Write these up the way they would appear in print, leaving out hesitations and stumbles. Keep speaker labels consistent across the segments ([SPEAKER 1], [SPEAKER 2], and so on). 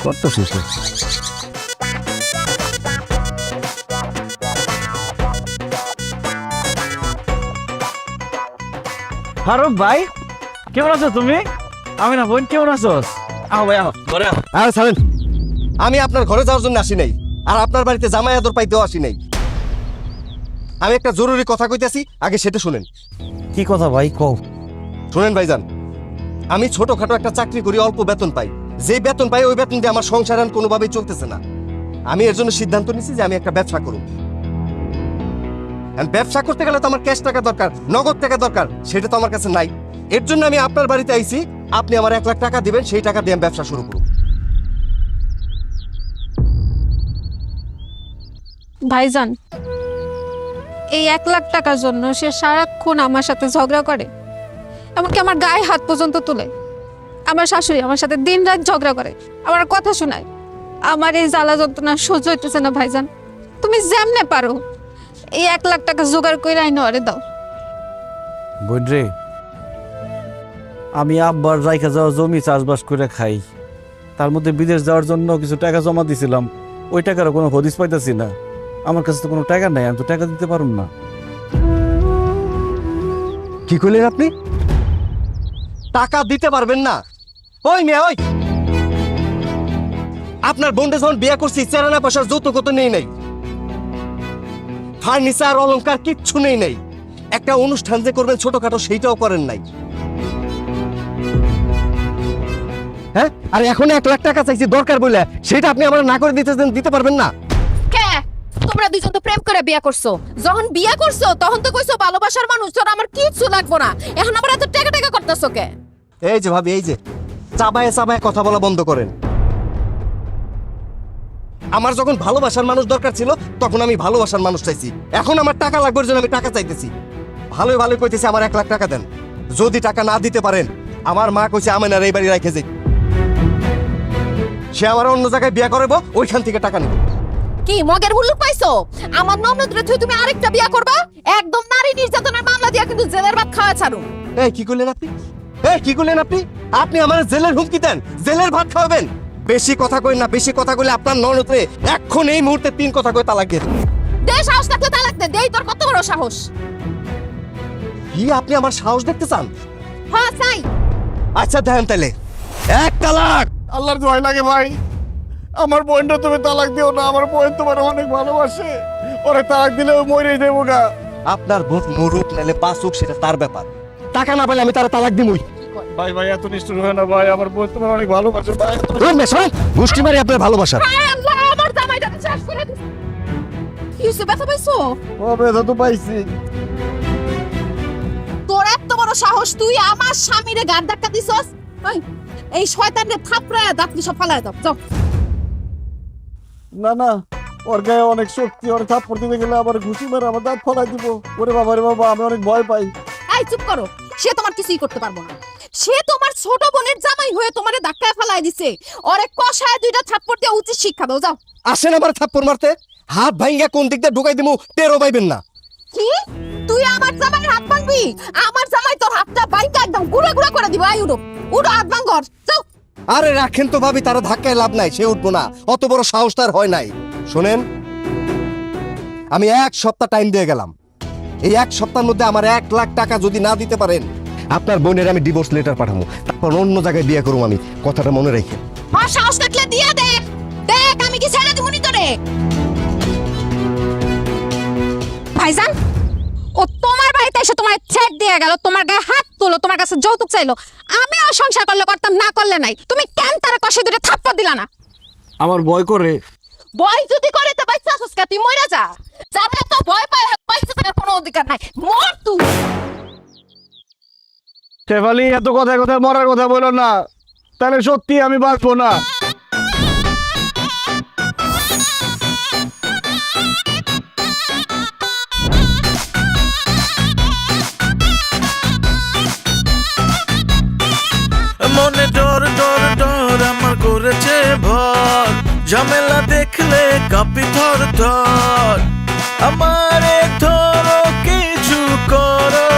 [SPEAKER 1] কত শেষে ফারুক ভাই কেমন আছো তুমি? আমি না বোন কেমন আছো? আহ ভাই আহ ঘরে আহ।
[SPEAKER 2] আরে ছাড়েন, আমি আপনার ঘরে যাওয়ার জন্য আসি নাই, আর আপনার বাড়িতে জামাই আদর পাইতেও আসি নাই। আমি একটা জরুরি কথা কইতেছি, আগে সেটা শুনেন।
[SPEAKER 1] কি কথা ভাই কও?
[SPEAKER 2] শুনেন ভাইজান, আমি ছোটখাটো একটা চাকরি করি, অল্প বেতন পাই। যে বেতন পাই ওই বেতন দিয়ে আমার সংসার আর কোনোভাবেই চলতেছে না। আমি এর জন্য সিদ্ধান্ত নিয়েছি যে আমি একটা ব্যবসা করব। ব্যবসা করতে গেলে তো আমার ক্যাশ টাকা দরকার, নগদ টাকা দরকার, সেটা তো আমার কাছে নাই। এর জন্য আমি আপনার বাড়িতে আইছি, আপনি আমার 1 লাখ টাকা দিবেন, সেই টাকা দিয়ে আমি ব্যবসা শুরু করব।
[SPEAKER 3] ভাইজান, এই 1 লাখ টাকার জন্য সে সারাক্ষণ আমার সাথে ঝগড়া করে, এমনকি আমার গায়ে হাত পর্যন্ত তুলে। আমার শাশুড়ি আমার সাথে দিন রাত ঝগড়া করে, আমার কথা শোনায়। আমার এই জ্বালা যন্ত্রণা সহ্য হইতেছে না ভাইজান। তুমি যেমনে পারো এই 1 লাখ টাকা জোগাড় করে আইনো আরে দাও।
[SPEAKER 1] বোন রে, আমি আব্বার রাইখা যাওয়া জমি চাষবাস করে খাই, তার মধ্যে বিদেশ যাওয়ার জন্য কিছু টাকা জমা দিছিলাম, ওই টাকারও কোনো হদিস পাইতেছি না। আমার কাছে তো কোনো টাকা নাই, আমি তো টাকা দিতে পারুম না।
[SPEAKER 2] কি করলেন আপনি? টাকা দিতে পারবেন না? ওই মেয়ে ওই, আপনার বোনটা যখন বিয়ে করছি চেরানা পয়সার যৌতুক কত নেই নাই, ফার্নিচার অলংকার কিচ্ছু নেই নাই। একটা অনুষ্ঠান যে করবেন ছোটখাটো সেইটাও করেন নাই। হ্যাঁ, আর এখন 1 লাখ টাকা চাইছি দরকার বলে, সেটা আপনি আমার না করে দিতে পারবেন না?
[SPEAKER 4] কে তোমরা দুইজন তো প্রেম করে বিয়ে করছো, যখন বিয়ে করছো তখন তো কইছো ভালোবাসার মানুষ, তোর আমার কিচ্ছু লাগবো না, এখন আবার এত টাকা টাকা করতেছো কে?
[SPEAKER 2] এই যে ভাবি, এই যে চাবায় চাবায় কথা বলা বন্ধ করেন। আমার যখন ভালোবাসার মানুষ দরকার ছিল তখন আমি ভালোবাসার মানুষ চাইছি, এখন আমার টাকা লাগবে জন্য আমি টাকা চাইতেছি। ভালোই ভালোই কইতেছি আমার 1 লাখ টাকা দেন, যদি টাকা না দিতে পারেন আমার মা কইছে আমি না এই বাড়ি রাখে যাই, সে আমার অন্য জায়গায় বিয়ে করবো, ওইখান থেকে টাকা নেব।
[SPEAKER 4] কি মগের হুল্লুক পাইছো? আমার ননদরে তুই তুমি আরেকটা বিয়ে করবা? একদম নারী নির্যাতনের মামলা দিয়া কিন্তু জেলের ভাত খাওয়া ছাড়ুন।
[SPEAKER 2] এই কি করলেন আপনি? এই কি করলেন আপনি? আপনি আমার জেলের হুমকি দেন, জেলের ভাত খাওয়াবেন? বেশি কথা কই না, বেশি কথা কইলে আপনার ননদরে এখন এই মুহূর্তে 3 কথা কই তালাক দিয়ে দেব।
[SPEAKER 4] দে সাহস থাকলে তালাক দে, দেই তোর কত বড় সাহস?
[SPEAKER 2] কি আপনি আমার সাহস দেখতে চান?
[SPEAKER 4] হ্যাঁ চাই।
[SPEAKER 2] আচ্ছা দেখেন তাহলে 1 তালাক।
[SPEAKER 5] আল্লাহর দোহাই লাগে ভাই, আমার বোনটা তুমি তালাক দিও না, আমার বোন তোমার অনেক ভালোবাসে, ওরে তালাক দিলে ও মরে দেবো গা।
[SPEAKER 2] আপনার বোন মরুক নালে বাঁচুক সেটা তার ব্যাপার, টাকা না পেলে আমি তার তালাক দিমই।
[SPEAKER 5] ভাই ভাই এত নিষ্ঠুর হয় না ভাই, আমার বোন তোমার অনেক ভালোবাসে ভাই।
[SPEAKER 2] গোষ্ঠী মারি আপনার ভালোবাসা।
[SPEAKER 4] হায় আল্লাহ, আমার জামাইটা শেষ করে দিছে। কি হইছে, ব্যথা পাইছো?
[SPEAKER 5] ও ব্যথা তো পাইছি।
[SPEAKER 4] তোর এত বড় সাহস, তুই আমার স্বামীরে গাড় ধাক্কা দিছস? এই শয়তানরে থাপড়ায়া দাঁতলি সব ফালায় দাও, যাও।
[SPEAKER 5] না না, ওর গায়ে অনেক শক্তি, ওর থাপ্পড় দিতে গেলে আবার ঘুষি মেরে আমার দাঁত ফলাই দিব। ওরে বাবা রে বাবা, আমি অনেক ভয় পাই।
[SPEAKER 4] এই চুপ করো, সে তোমার কিছুই করতে পারবো না। সে তোমার ছোট বোনের জামাই হয়ে তোমারে ধাক্কায় ফালায় দিছে, ওরে কষায় 2টা থাপ্পড় দিয়ে উচিত শিক্ষা দাও, যাও।
[SPEAKER 2] আসেন আমার থাপ্পড় মারতে, হাত ভাঙ্গা কোন দিক দিয়ে ঢুকাই দিমু টেরও পাইবেন না।
[SPEAKER 4] কি তুই আমার জামাইয়ের হাত ভাঙবি? আমার জামাই তোর হাতটা ভাঙা একদম গুড়া গুড়া করে দিব। আই উড়ো উড়ো, হাত ভাঙ কর, যাও।
[SPEAKER 2] আরে রাখেন তো ভাবি, তারা ধাক্কায় লাভ নাই, সে উঠবো না, অত বড় সাহস তার হয় নাই। শোনেন, আমি 1 সপ্তাহ টাইম দিয়ে গেলাম, এই 1 সপ্তাহের মধ্যে আমার 1 লাখ টাকা যদি না দিতে পারেন আপনার বোনের আমি ডিভোর্স লেটার পাঠাবো, তারপর অন্য জায়গায় বিয়ে করবো। আমি কথাটা মনে রেখে।
[SPEAKER 4] আর সাহস থাকলে দিয়া দেখ, দেখ আমি কি ছেড়ে দিব নি তোরে।
[SPEAKER 3] ভাইজান, ও তোমার বাড়িতে এসে তোমার চেক দিয়ে গেল, তোমার গায়ে হাত তুলো, তোমার কাছে যৌতুক চাইলো। আমিও সংসার করলে করতাম, না করলে নাই। তুমি কেন তার কষে 2টা থাপ্পড় দিলা না?
[SPEAKER 1] আমার ভয় করে।
[SPEAKER 4] ভয় যদি করে তো বাইচা আসস কা, তুই মইরা যা। যারা এত ভয় পায় বাইচা থাকার কোনো অধিকার নাই, মর তুই।
[SPEAKER 5] শেফালি, এত কথায় কথায় মরার কথা বলো না, তাহলে সত্যি আমি বাঁচবো না।
[SPEAKER 6] মনে ডর ডর ডর আমার করেছে ভর, ঝামেলা দেখলে কাঁপি থর থর। আমারে ধরো কিছু করো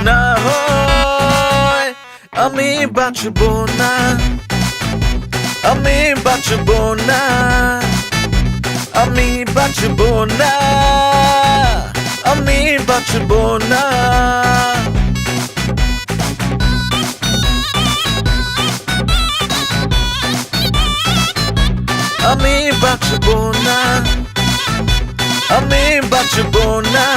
[SPEAKER 6] না হয় আমি বাঁচবো না, আমি বাঁচবো না, আমি বাঁচবো না, আমি বাঁচবো না। আমি বাঁচবো না, আমি বাঁচবো না,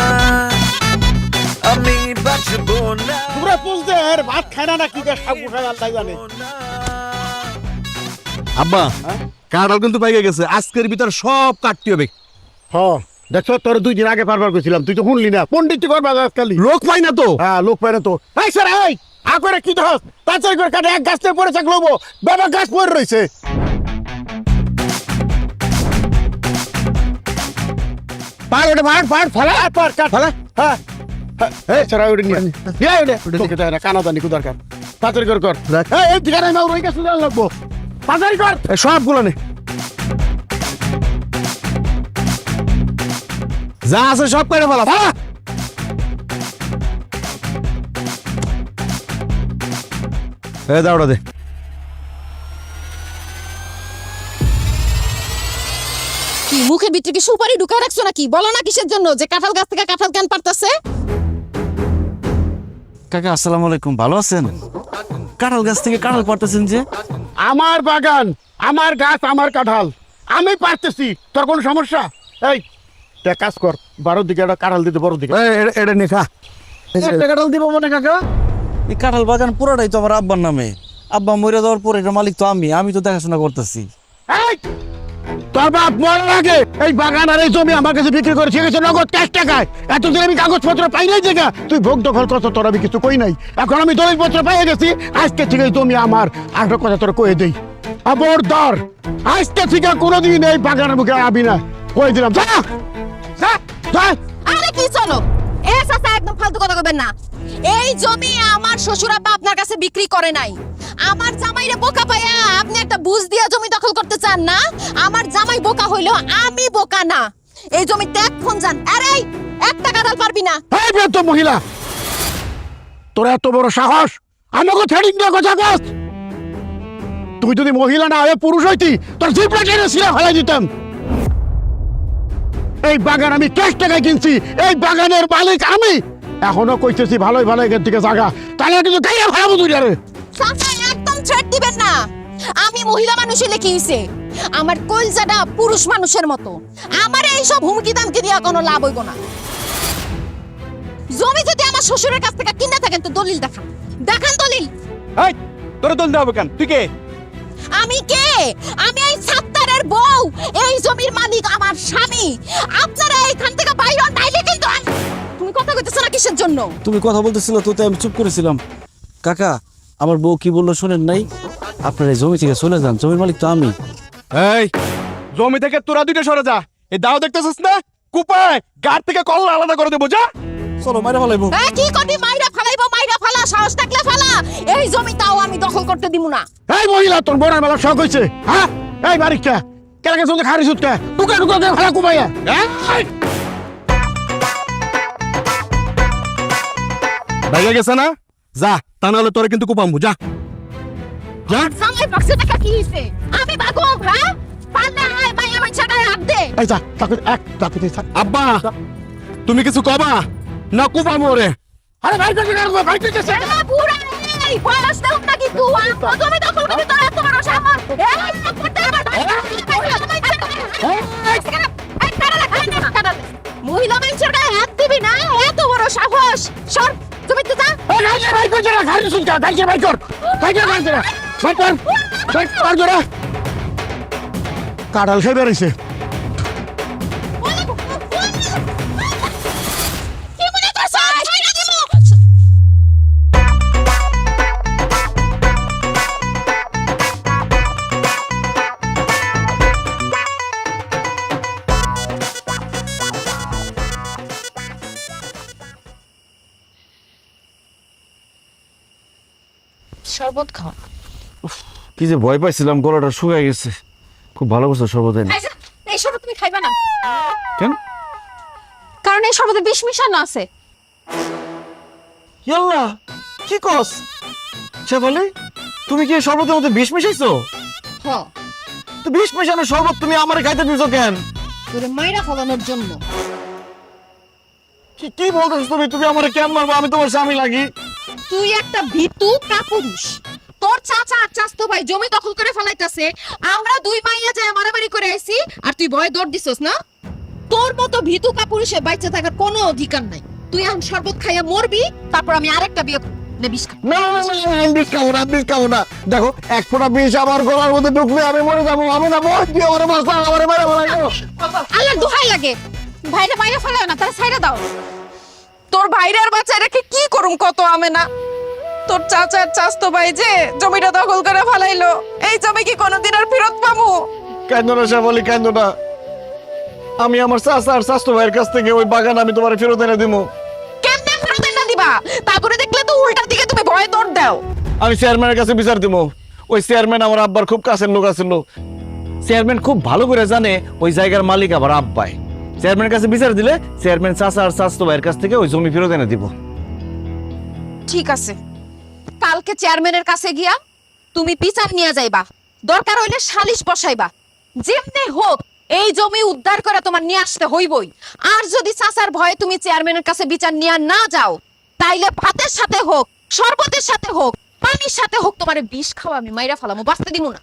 [SPEAKER 6] আমি বাঁচবো না।
[SPEAKER 5] তোমরা বলতে আর ভাত খায় না কি সব উঠায় আল্লাহ জানে।
[SPEAKER 2] আব্বা কাঁঠাল কিন্তু পাইকে গেছে, আজকের ভিতর সব কাটতে হবে।
[SPEAKER 5] হ দেখছ তোর 2 দিন আগে পারবার কইছিলাম, তুই তো শুনলি না। পণ্ডিত করবা আজকালি
[SPEAKER 2] লোক পাই না তো।
[SPEAKER 5] হ্যাঁ লোক পায় না তো। এই স্যার এই আকরে কি দহস তাছাড়া করে কাটে এক গাছ থেকে পড়ে থাকলো বাবা গাছ পড়ে রইছে। পার ওটা পার ফেলা পার কাট ফেলা। হ্যাঁ এই স্যার ওটা নিয়ে ওটা তোকে দেয় না কানা জানি কো দরকার। তাড়াতাড়ি কর এই ঠিকানা না ওই গাছ তুলে লাগবো। তাড়াতাড়ি কর
[SPEAKER 2] সবগুলো নে, যা আছে সব করে ফেলা।
[SPEAKER 5] ফেলা।
[SPEAKER 2] দাওড়া দে।
[SPEAKER 4] কি মুখের ভিতরে কি সুপারি ঢুকা রাখছো নাকি? বলো না কিসের জন্য যে কাঁঠাল গাছ থেকে কাঁঠাল কেন পারতাছে?
[SPEAKER 1] কাকা আসসালামু আলাইকুম, ভালো আছেন? কাঁঠাল গাছ থেকে কাঁঠাল পারতেছেন যে?
[SPEAKER 5] আমার বাগান, আমার গাছ, আমার কাঁঠাল, আমি পারতেছি। তোর কোনো সমস্যা? এই তুই কাজ কর, 12 দিকে একটা কাঁঠাল দিতে, বড় দিকে
[SPEAKER 2] এটা নে খা।
[SPEAKER 5] একটা কাঁঠাল দিব মনে কাকা।
[SPEAKER 1] এই কাঁঠাল বাগান পুরোটাই তো আমার আব্বার নামে। আব্বা মরে যাওয়ার পরে এটার মালিক তো আমি তো দেখাশোনা করতেছি।
[SPEAKER 5] এই তোর বাপ মরার আগে এই বাগান আর এই জমি আমার কাছে বিক্রি করে শিখেছে নগদ ক্যাশ টাকায়। এতদিন আমি কাগজপত্র পাই নাই জায়গা, তুই ভোগ দখল করছো, তোর আমি কিছু কই নাই। এখন আমি দলিলপত্র পাইয়ে গেছি, আজকে থেকে এই জমি আমার। আরেকটা কথা তোর কয়ে দেই, খবরদার আজকে থেকে কোনোদিন এই বাগানের মুখে আবি না, কয়ে দিলাম। যা যা যা।
[SPEAKER 4] আরে কি চলো এ চাচা, একদম ফালতু কথা কইবেন না। এই জমি আমার শ্বশুর আব্বা আপনার কাছে বিক্রি করে নাই। আমার জামাইরে বোকা পায়া আপনি একটা বুঝ দিয়া জমি দখল করতে চান না? আমার জামাই বোকা হইলো, আমি বোকা না। এই জমি ত্যাগ ফোন যান। আরে একটা কাঁঠাল পারবি না।
[SPEAKER 5] এই বেত মহিলা, তোর এত বড় সাহস আমাকে থ্রেডিং দিয়ে কথা কস? তুই যদি মহিলা না হয়ে পুরুষ হইতি, তোর জিপটা টেনে ছিঁড়ে ফেলাই দিতাম। এই বাগান আমি ক্যাশ টাকায় কিনছি, এই বাগানের মালিক আমি। এখনো কইতেছি ভালোই ভালো এখান থেকে জায়গা, তাহলে কিন্তু গাইয়া ভাড়াবো তুই রে।
[SPEAKER 4] চাচা একদম থ্রেট দিবেন না। আমি মহিলা মানুষ হইলে কি হইছে? আমার কলজাটা পুরুষ মানুষের মতো। আমার এই সব হুমকি দামকি দিয়া কোনো লাভ হইব না। জমি যদি আমার শ্বশুরের কাছ থেকে কিনে থাকেন তো দলিল দেখান, দেখান দলিল।
[SPEAKER 2] এই তোর দল দেওয়া কেন? তুই কে?
[SPEAKER 4] আমি কে? আমি এই সাত্তারের বউ, এই জমির মালিক আমার স্বামী। আপনারা এইখান থেকে বাইরে হন, নাইলে কিন্তু তুমি কথা কইতেছ না কিসের জন্য?
[SPEAKER 1] তুমি কথা বলতেছিল তো, তাই আমি চুপ করেছিলাম। কাকা আমার বউ কি বললো শোনেন নাই? আপনার এই জমি থেকে চলে যান, জমির মালিক তো আমি।
[SPEAKER 2] এই জমি থেকে তোরা দুইটা সরে যা। এই দাও দেখতেছিস না কুপায়, গাড় থেকে কল আলাদা করে দেবো। যা
[SPEAKER 1] চলো মাইরা ফেলাইবো।
[SPEAKER 4] এ কি করবি? মাইরা ফালাইবো, মাইরা ফালা, সাহস থাকলে ফালা। এই জমিটাও আমি দখল করতে দিমু না।
[SPEAKER 5] এই মহিলা, তোর বড় মেলা শখ হইছে? হ্যাঁ এই বাড়িটা কেন গেছে? খারিস উঠতে টুকা টুকা করে ফেলা কুপাইয়া।
[SPEAKER 2] বাইরে গেছে না? যা, তা নাহলে তোরে কিন্তু কুপামু। যা যা।
[SPEAKER 4] জামাই পাশে টাকা কি হইছে? আমি বাগম, হ্যাঁ? পারলে আয় ভাই আমার ছাড়ায় হাত দে।
[SPEAKER 5] এই যা, তাকে এক তাকে থাক।
[SPEAKER 2] আব্বা তুমি কিছু কবা না? কুপামু রে।
[SPEAKER 5] আরে ভাই কাছে রাখবো, ভাই কাছে।
[SPEAKER 4] এ বুড়া, এই বয়স দেও নাকি তুই? আমার জমি দখল করতে তোর এত বড় সাহস? এই করতে আমার ভাই। মহিলা মানুষের গায়ে হাত দিবি না? এত বড় সাহস? সর জমিতে যা।
[SPEAKER 5] ভাই কাছে রাখ, খারিস উঠতে ভাই ভাই কর, ভাই কর, ভাই কর, ভাই কর, ভাই কর জোরে। কাঁঠাল খেয়ে বেরিয়েছে।
[SPEAKER 4] কি মনে করছ? ছাইড়া দিমু। শরবত খাও।
[SPEAKER 1] কি যে ভয় পাইছিলাম, গলাটা শুকায় গেছে। খুব ভালো করছো শরবত এনে।
[SPEAKER 3] এই শরবত তুমি খাইবা না,
[SPEAKER 1] কেন?
[SPEAKER 3] কারণ এই শরবতে বিষ মিশানো আছে।
[SPEAKER 1] ইয়াল্লা কি কস? শেফালি তুমি কি এই শরবতের মধ্যে বিষ মিশাইছো?
[SPEAKER 4] হ,
[SPEAKER 1] তো 20 পয়সা শরবত তুমি আমারে খাইতে দিছো কেন?
[SPEAKER 4] তোরে মাইরা ফলানোর জন্য।
[SPEAKER 1] কি বলতেছো তুমি? তুমি আমারে কেন মারবো? আমি তোমার স্বামী লাগি।
[SPEAKER 4] তুই একটা ভীতু কাপুরুষ। তোর চাচা আর চাচতো ভাই জমি দখল করে ফেলাইতাছে, আমরা দুই মাইয়া যায় মারামারি করে আইছি, আর তুই ভয়ে দৌড় দিছস না? তোর মতো ভীতু কাপুরুষে বাইচে থাকার কোনো অধিকার নাই। তুই এখন শরবত খাইয়া মরবি, তারপর আমি আরেকটা বিয়ে নে বিষ খা।
[SPEAKER 5] না না না না, আমি বিষ খাবো না, বিষ খাবো না। দেখো এক ফোঁটা বিষ আমার গলার মধ্যে ঢুকলে আমি মরে যাবো। আমি না বল দিয়ে ওরে বাঁচা আমারে মেরে ফেলাইলো।
[SPEAKER 3] আল্লাহ দোহাই লাগে, ভাইরে মাইরে ফেলাও না, তারা ছাইড়া দাও।
[SPEAKER 7] তোর ভাইরে আর বাচ্চা রেখে কি করুম কত আমি না? তোর চাচার চাচতো ভাই যে জমিটা দখল করে ফেলাইলো, এই জমি কি কোনোদিন আর ফেরত পাবো?
[SPEAKER 1] কেন না শ্যামলি, কেন না? আমি আমার চাচা আর চাচতো ভাইয়ের কাছ থেকে ওই বাগান আমি তোমার ফেরত এনে দিব।
[SPEAKER 7] কেমনে ফেরত না দিবা? তা করে দেখলে তো উল্টার দিকে তুমি ভয়ে দৌড় দাও।
[SPEAKER 1] আমি চেয়ারম্যানের কাছে বিচার দিব। ওই চেয়ারম্যান আমার আব্বার খুব কাছের লোক আছিল। চেয়ারম্যান খুব ভালো করে জানে ওই জায়গার মালিক আবার আব্বাই। চেয়ারম্যানের কাছে বিচার দিলে চেয়ারম্যান চাচা আর চাচতো ভাইয়ের কাছ থেকে ওই জমি ফেরত এনে দিব।
[SPEAKER 4] ঠিক আছে, কালকে চেয়ারম্যানের কাছে গিয়া তুমি বিচার নিয়ে যাইবা, দরকার হইলে সালিশ বসাইবা। যেমনি হোক এই জমি উদ্ধার করে তোমার নিয়ে আসতে হইবই। আর যদি চাচার ভয়ে তুমি চেয়ারম্যানের কাছে বিচার নিয়ে না যাও, তাইলে ভাতের সাথে হোক, শরবতের সাথে হোক, পানির সাথে হোক, তোমার বিষ খাওয়া আমি মাইরা ফেলামু, বাঁচতে দিব না।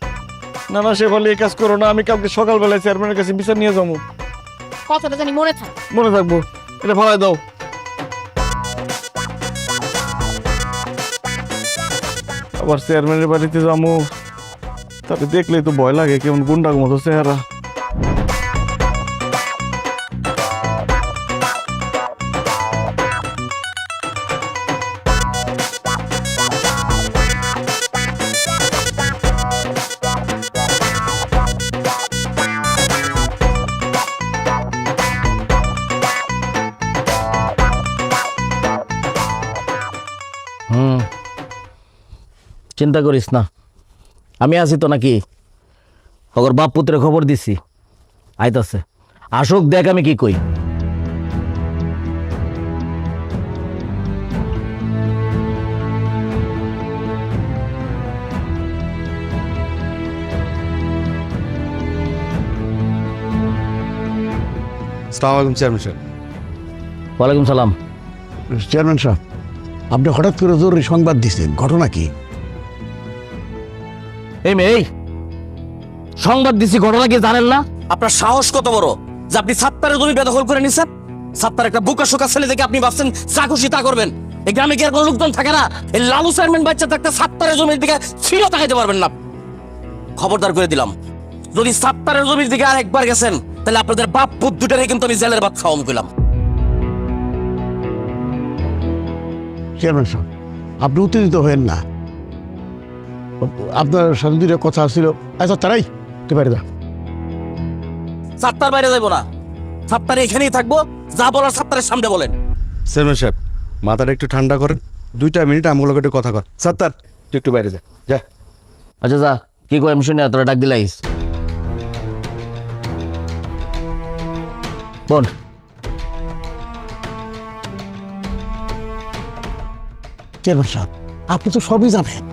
[SPEAKER 1] না না শেফালি, এই কাজ করো না। আমি কালকে সকালবেলায় চেয়ারম্যানের কাছে বিচার নিয়ে যাবো।
[SPEAKER 4] কথাটা জানি মনে থাকে।
[SPEAKER 1] মনে থাকবো। এটা ফালাই দাও। আবার চেয়ারম্যানের বাড়িতে যাবো, তাকে দেখলেই তো ভয় লাগে, কেমন গুন্ডার মতো চেহারা।
[SPEAKER 8] চিন্তা করিস না, আমি আছি তো নাকি। ওর বাপ পুত্রে খবর দিছি, আইতাছে। আসুক, দেখ আমি কি কই।
[SPEAKER 2] আসসালামু আলাইকুম চেয়ারম্যান সাহেব।
[SPEAKER 8] ওয়ালাইকুম সালাম।
[SPEAKER 5] চেয়ারম্যান সাহেব, আপনি হঠাৎ করে জরুরি সংবাদ দিচ্ছেন, ঘটনা কি?
[SPEAKER 8] এই মেয়ে, এই সংবাদ দিছি, ঘটনা কি জানেন না? আপনার সাহস কত বড় যে আপনি সাত্তারের জমি বেদখল করে নিছেন? সাত্তার একটা বুকা শোকা ছেলে দেখে আপনি ভাবছেন যা খুশি তা করবেন। এই গ্রামে কি আর কোনো লোকজন থাকে না? এই লালু চেয়ারম্যান বাচ্চা থাকতে সাত্তারের জমির দিকে ফিরে তাকাইতে পারবেন না। খবরদার করে দিলাম, যদি সাত্তারের জমির দিকে আর একবার গেছেন তাহলে আপনাদের বাপ পুত দুটারে কিন্তু আমি জেলের ভাত খাওয়াম কইলাম।
[SPEAKER 5] চেয়ারম্যান সাহেব, আপনি উত্তেজিত হয়েন না। আপনার সাথে দুটো কথা ছিল। আচ্ছা তারাই তুই বাইরে যা।
[SPEAKER 8] সাত্তার বাইরে যাইবো না, সাত্তার এখানেই থাকবো। যা বলার সাত্তারের সামনে বলেন।
[SPEAKER 2] চেয়ারম্যান সাহেব, মাথাটা একটু ঠান্ডা করেন। 2 মিনিট আমগুলোকে একটু কথা কর। সাত্তার, তুই একটু বাইরে যা। যা।
[SPEAKER 8] আচ্ছা যা, কি কই আমি শুনে তোরা ডাক দিলাইস। বোন,
[SPEAKER 5] চেয়ারম্যান সাহেব, আপনি তো সবই জানেন।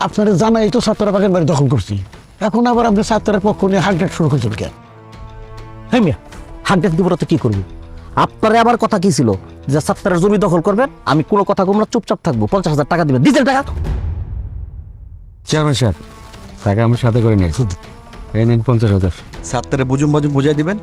[SPEAKER 5] আপনারা জানাই তো সাত্তারা বাগান বাড়ি দখল করছি। এখন আবার আপনি সাত্তারের পক্ষ নিয়ে হাঁকডাক শুরু করছেন কেন?
[SPEAKER 8] হ্যাঁ মিয়া, হাঁকডাক দিব তো কি করবো? আপনারে আবার কথা কি ছিল যে সাত্তারের জমি দখল করবেন, আমি কোনো কথা কম না, চুপচাপ থাকবো। 50,000 টাকা দিবেন, দিতেন টাকা।
[SPEAKER 2] চেয়ারম্যান সাহেব, টাকা আমার সাথে করে নিয়েছি। এই নিন 50,000। সাত্তারে বুঝুম বাজুম বুঝাই দিবেন,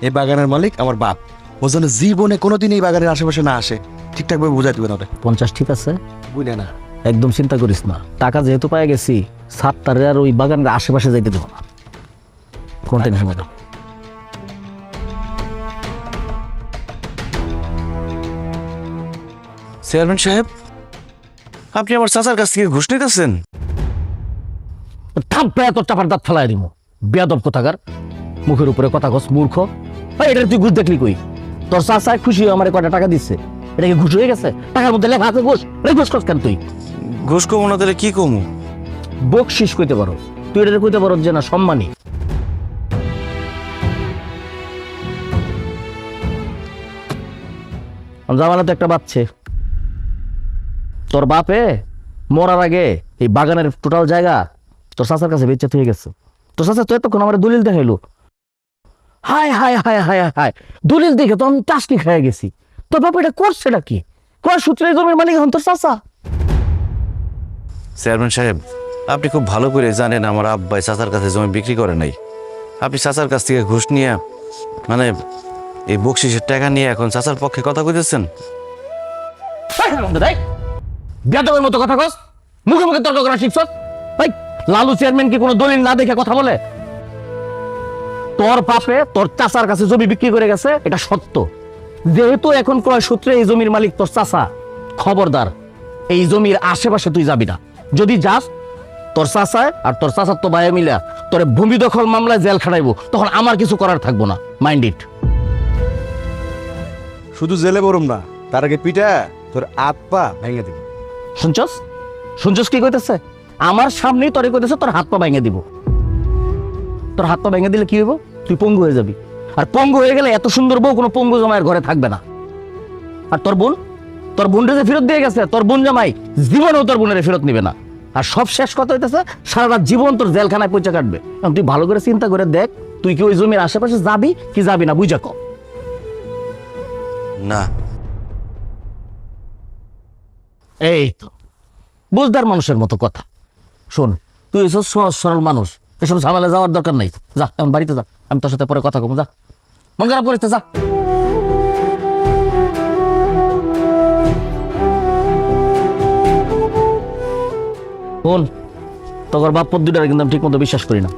[SPEAKER 2] এই বাগানের মালিক আমার বাপ। ও যেন জীবনে কোনোদিন এই বাগানের আশেপাশে না আসে, ঠিকঠাকভাবে বুঝাই দিবেন ওটা।
[SPEAKER 8] 50 ঠিক আছে,
[SPEAKER 2] বুঝলে না?
[SPEAKER 8] একদম চিন্তা করিস না। টাকা যেহেতু পাই গেছি, সাত্তারের আর ওই বাগানের আশেপাশে যাইতে দেবো না। কোন টেনশন নেই।
[SPEAKER 1] চেয়ারম্যান সাহেব, আপনি আমার চাচার কাছ থেকে ঘুষ নিতেছেন?
[SPEAKER 8] থাপ্পে এত চাপার দাঁত ফেলাই দিব। বেয়াদব কোথাকার, মুখের উপরে কথা কস মূর্খ। এটা তুই ঘুষ দেখলি কই? তোর চাচা খুশি হয়ে আমার কয়টা টাকা দিচ্ছে, এটা কি ঘুষ হয়ে গেছে? টাকার মধ্যে লেখা আছে ঘুষ। ঘুষ কস কেন তুই?
[SPEAKER 1] ঘুষ কমো না তাহলে কি কমু?
[SPEAKER 8] বকশিস কইতে পারো তুই, এটা কইতে পারো যে না সম্মানী। জামানাতে একটা বাচ্চে, তোর বাপে মরার আগে এই বাগানের টোটাল জায়গা তোর চাচার কাছে বেচে হয়ে গেছে। তো চাচা তো এতক্ষণ আমার দলিল দেখাইলো। হায় হায় হায় হায় হায়, দলিল দেখে তো আমি টাসকি খেয়ে গেছি। তোর বাবা এটা করছেটা কি? কয় সূত্রে এই জমির মালিক এখন তোর চাচা?
[SPEAKER 1] চেয়ারম্যান সাহেব, আপনি খুব ভালো করে জানেন আমার আব্বাই চাচার কাছে জমি বিক্রি করে নাই। আপনি চাচার কাছ থেকে ঘুষ নিয়ে মানে এই বকশিসের টাকা নিয়ে এখন চাচার পক্ষে কথা কইতেছেন।
[SPEAKER 8] বেদবের মতো কথা কস, মুখে মুখে তর্ক করা শিখছ? ভাই, লালু চেয়ারম্যান কি কোনো দলিল না দেখে কথা বলে? তোর পাপে তোর চাচার কাছে জমি বিক্রি করে গেছে, এটা সত্য। যেহেতু এখন ক্রয় সূত্রে এই জমির মালিক তোর চাচা, খবরদার এই জমির আশেপাশে তুই যাবি না। যদি যাস, তোর চাচায় আর তোর চাচার তো ভাই মিলা তোর ভূমি দখল মামলায় জেল খাটাইবো, তখন আমার কিছু করার থাকবো না। Mind it.
[SPEAKER 2] শুধু জেলে বরম না, তার আগে পিঠা তোর হাত পা ভেঙে দিবি।
[SPEAKER 8] শুনছস? শুনছস কি কইতেছে? আমার সামনেই তোরে কইতেছে তোর হাত পা ভেঙে দিব। তোর হাত পা ভেঙে দিলে কি হইব? তুই পঙ্গু হয়ে যাবি। আর পঙ্গু হয়ে গেলে এত সুন্দর বউ কোনো পঙ্গু জামাইয়ের ঘরে থাকবে না। আর তোর বোন, তোর বোনরে যে ফেরত দিয়ে গেছে, তোর বোন জামাই জীবনেও তোর বোনের ফেরত নিবে না। আর সব শেষ কথা হইতেছে, সারা রাত জীবন তোর জেলখানায় পয়সা কাটবে। এখন তুই ভালো করে চিন্তা করে দেখ, তুই কি ওই জমির আশেপাশে যাবি কি যাবি না, বুঝা কর।
[SPEAKER 1] না,
[SPEAKER 8] এই তো বুঝদার মানুষের মতো কথা। শোন, তুই এসব সহজ সরল মানুষ, এসব ঝামেলা যাওয়ার দরকার নাই। যা এখন বাড়িতে যা, আমি তোর সাথে পরে কথা কম। যা, মন খারাপ করিস না, যা। শোন, তোর বাপ দুইটার কিন্তু আমি ঠিক মতো বিশ্বাস করি না।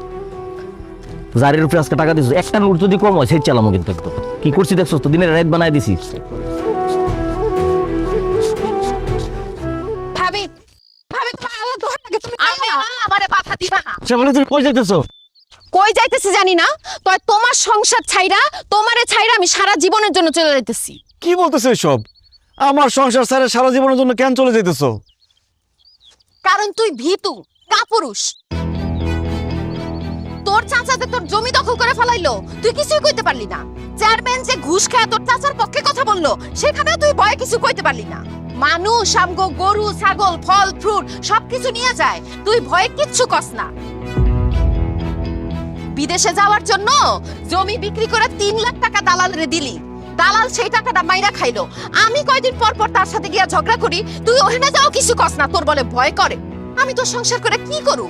[SPEAKER 8] জারির উপরে আজকে টাকা দিছিস, একটা নোট যদি কম হয় সেই চালামো কিন্তু একদম। কি করছি দেখছো তো, দিনের রাত বানাই দিছিস।
[SPEAKER 4] ভাবি ভাবি তোমার আল্লাহ দোহাই লাগে, তুমি আমারে বাধা দিবা না।
[SPEAKER 1] সে বলে তুমি কই যাইতেছো?
[SPEAKER 4] কই যাইতেছি জানি না, তবে তোমার সংসার ছাইরা, তোমারে ছাইরা আমি সারা জীবনের জন্য চলে যাইতেছি।
[SPEAKER 1] কি বলতেছো এসব? আমার সংসার ছেড়ে সারা জীবনের জন্য কেন চলে যাইতেছো?
[SPEAKER 4] কারণ তুই ভীতু, কাপুরুষ। তোর চাচাতে তোর জমি দখল করে ফেলাইলো, তুই কিছুই কইতে পারলি না। চেয়ারম্যান যে ঘুষ খায় তোর চাচার পক্ষে কথা বললো, সেখানেও তুই ভয়ে কিছু কইতে পারলি না। মানুষ আমগো গরু ছাগল ফল ফ্রুট সবকিছু নিয়ে যায়, তুই ভয়ে কিচ্ছু কস না। বিদেশে যাওয়ার জন্য জমি বিক্রি করে 3 লাখ টাকা দালালরে দিলি, দালাল সেই টাকাটা মাইরা খাইলো। আমি কয়দিন পর পর তার সাথে গিয়া ঝগড়া করি, তুই ওখানে যাও কিছু কস না, তোর বলে ভয় করে। আমি তোর সংসার করে কি করু?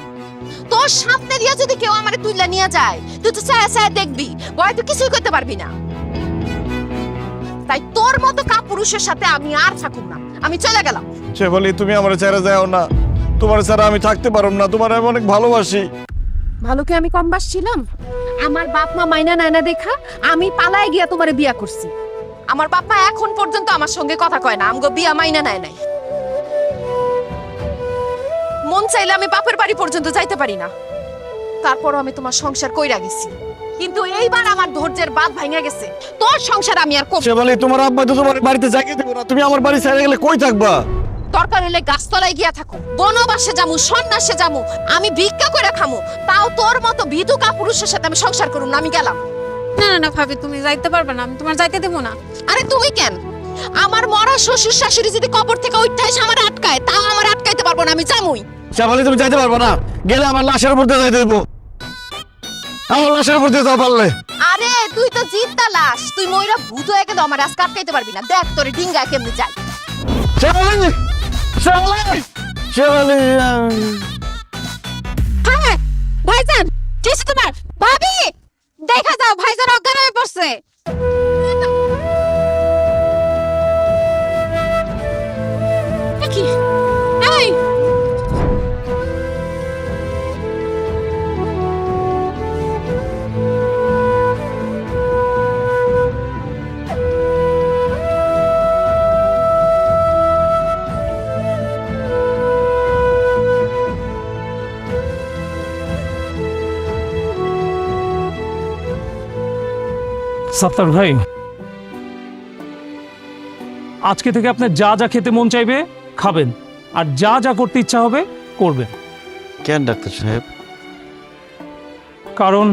[SPEAKER 4] তোর সামনে দিয়া যদি কেউ আমারে তুইলা নিয়ে যায়, তুই তো ছায়া ছায়া দেখবি, ভয় তুই কিছুই করতে পারবি না। তাই তোর মতো কাপুরুষের সাথে আমি আর থাকুম না, আমি চলে গেলাম।
[SPEAKER 1] সে বলি তুমি আমার ছেড়ে যাও না, তোমার ছাড়া আমি থাকতে পারব না, তোমার আমি অনেক ভালোবাসি।
[SPEAKER 4] ভালোকে আমি কম বাসছিলাম? আমার বাপ মা মাইনা নায়না দেখা আমি পালায় গিয়া তোমারে বিয়া করছি। আমার বাপ মা এখন পর্যন্ত আমার সঙ্গে কথা কয় না, আমগো বিয়া মাইনা নেয় নাই। মন চাইলে আমি বাপের বাড়ি পর্যন্ত যাইতে পারি না, তারপরও আমি তোমার সংসার কইরা গেছি। কিন্তু এইবার আমার ধৈর্যের বাঁধ ভাঙা গেছে, তোর সংসার আমি আর করব।
[SPEAKER 1] সে বলি তোমার আব্বা তো তোমার বাড়িতে যাইতে দেব না, তুমি আমার বাড়ি ছেড়ে গেলে কই থাকবা?
[SPEAKER 4] দরকার হলে গাছতলায় গিয়া থাকো, বনবাসে যামু, সন্ন্যাসে যামু, আমি ভিক্ষা করে খামু, তাও তোর মতো ভীতু কাপুরুষের সাথে আমি সংসার করুম না। আমি গেলাম।
[SPEAKER 3] না না না ভাবি, তুমি যাইতে পারবে না, আমি তোমার যাইতে দেবো না।
[SPEAKER 4] আরে তুমি কেন? আমার মরা শ্বশুর শাশুড়ি যদি কবর থেকে উঠতে এসে আমার আটকায়, তাও আমার আটকাইতে পারবো না, আমি যামুই।
[SPEAKER 1] সে বলি তুমি যাইতে পারবো না, গেলে আমার লাশের উপর দিয়ে যাইতে দেবো। আমার লাশের উপর দিয়ে যাও পারলে।
[SPEAKER 4] আরে তুই তো জিদ্দা লাশ, তুই ময়রা ভূত হয়ে গেলে আমার আজকে আটকাইতে পারবি না। দেখ তোরে ডিঙ্গা কেমনে যায়।
[SPEAKER 1] সে বলি সে বলি সে বলি
[SPEAKER 3] হ্যাঁ ভাইজান, কি হইছে তোমার? ভাবি দেখা যাও, ভাইজান অজ্ঞান হয়ে পড়ছে। কি এই
[SPEAKER 9] সাত্তার ভাই, আজকে থেকে আপনার যা যা খেতে মন চাইবে খাবেন, আর যা যা করতে ইচ্ছা হবে করবেন।
[SPEAKER 1] কেন ডাক্তার সাহেব?
[SPEAKER 9] কারণ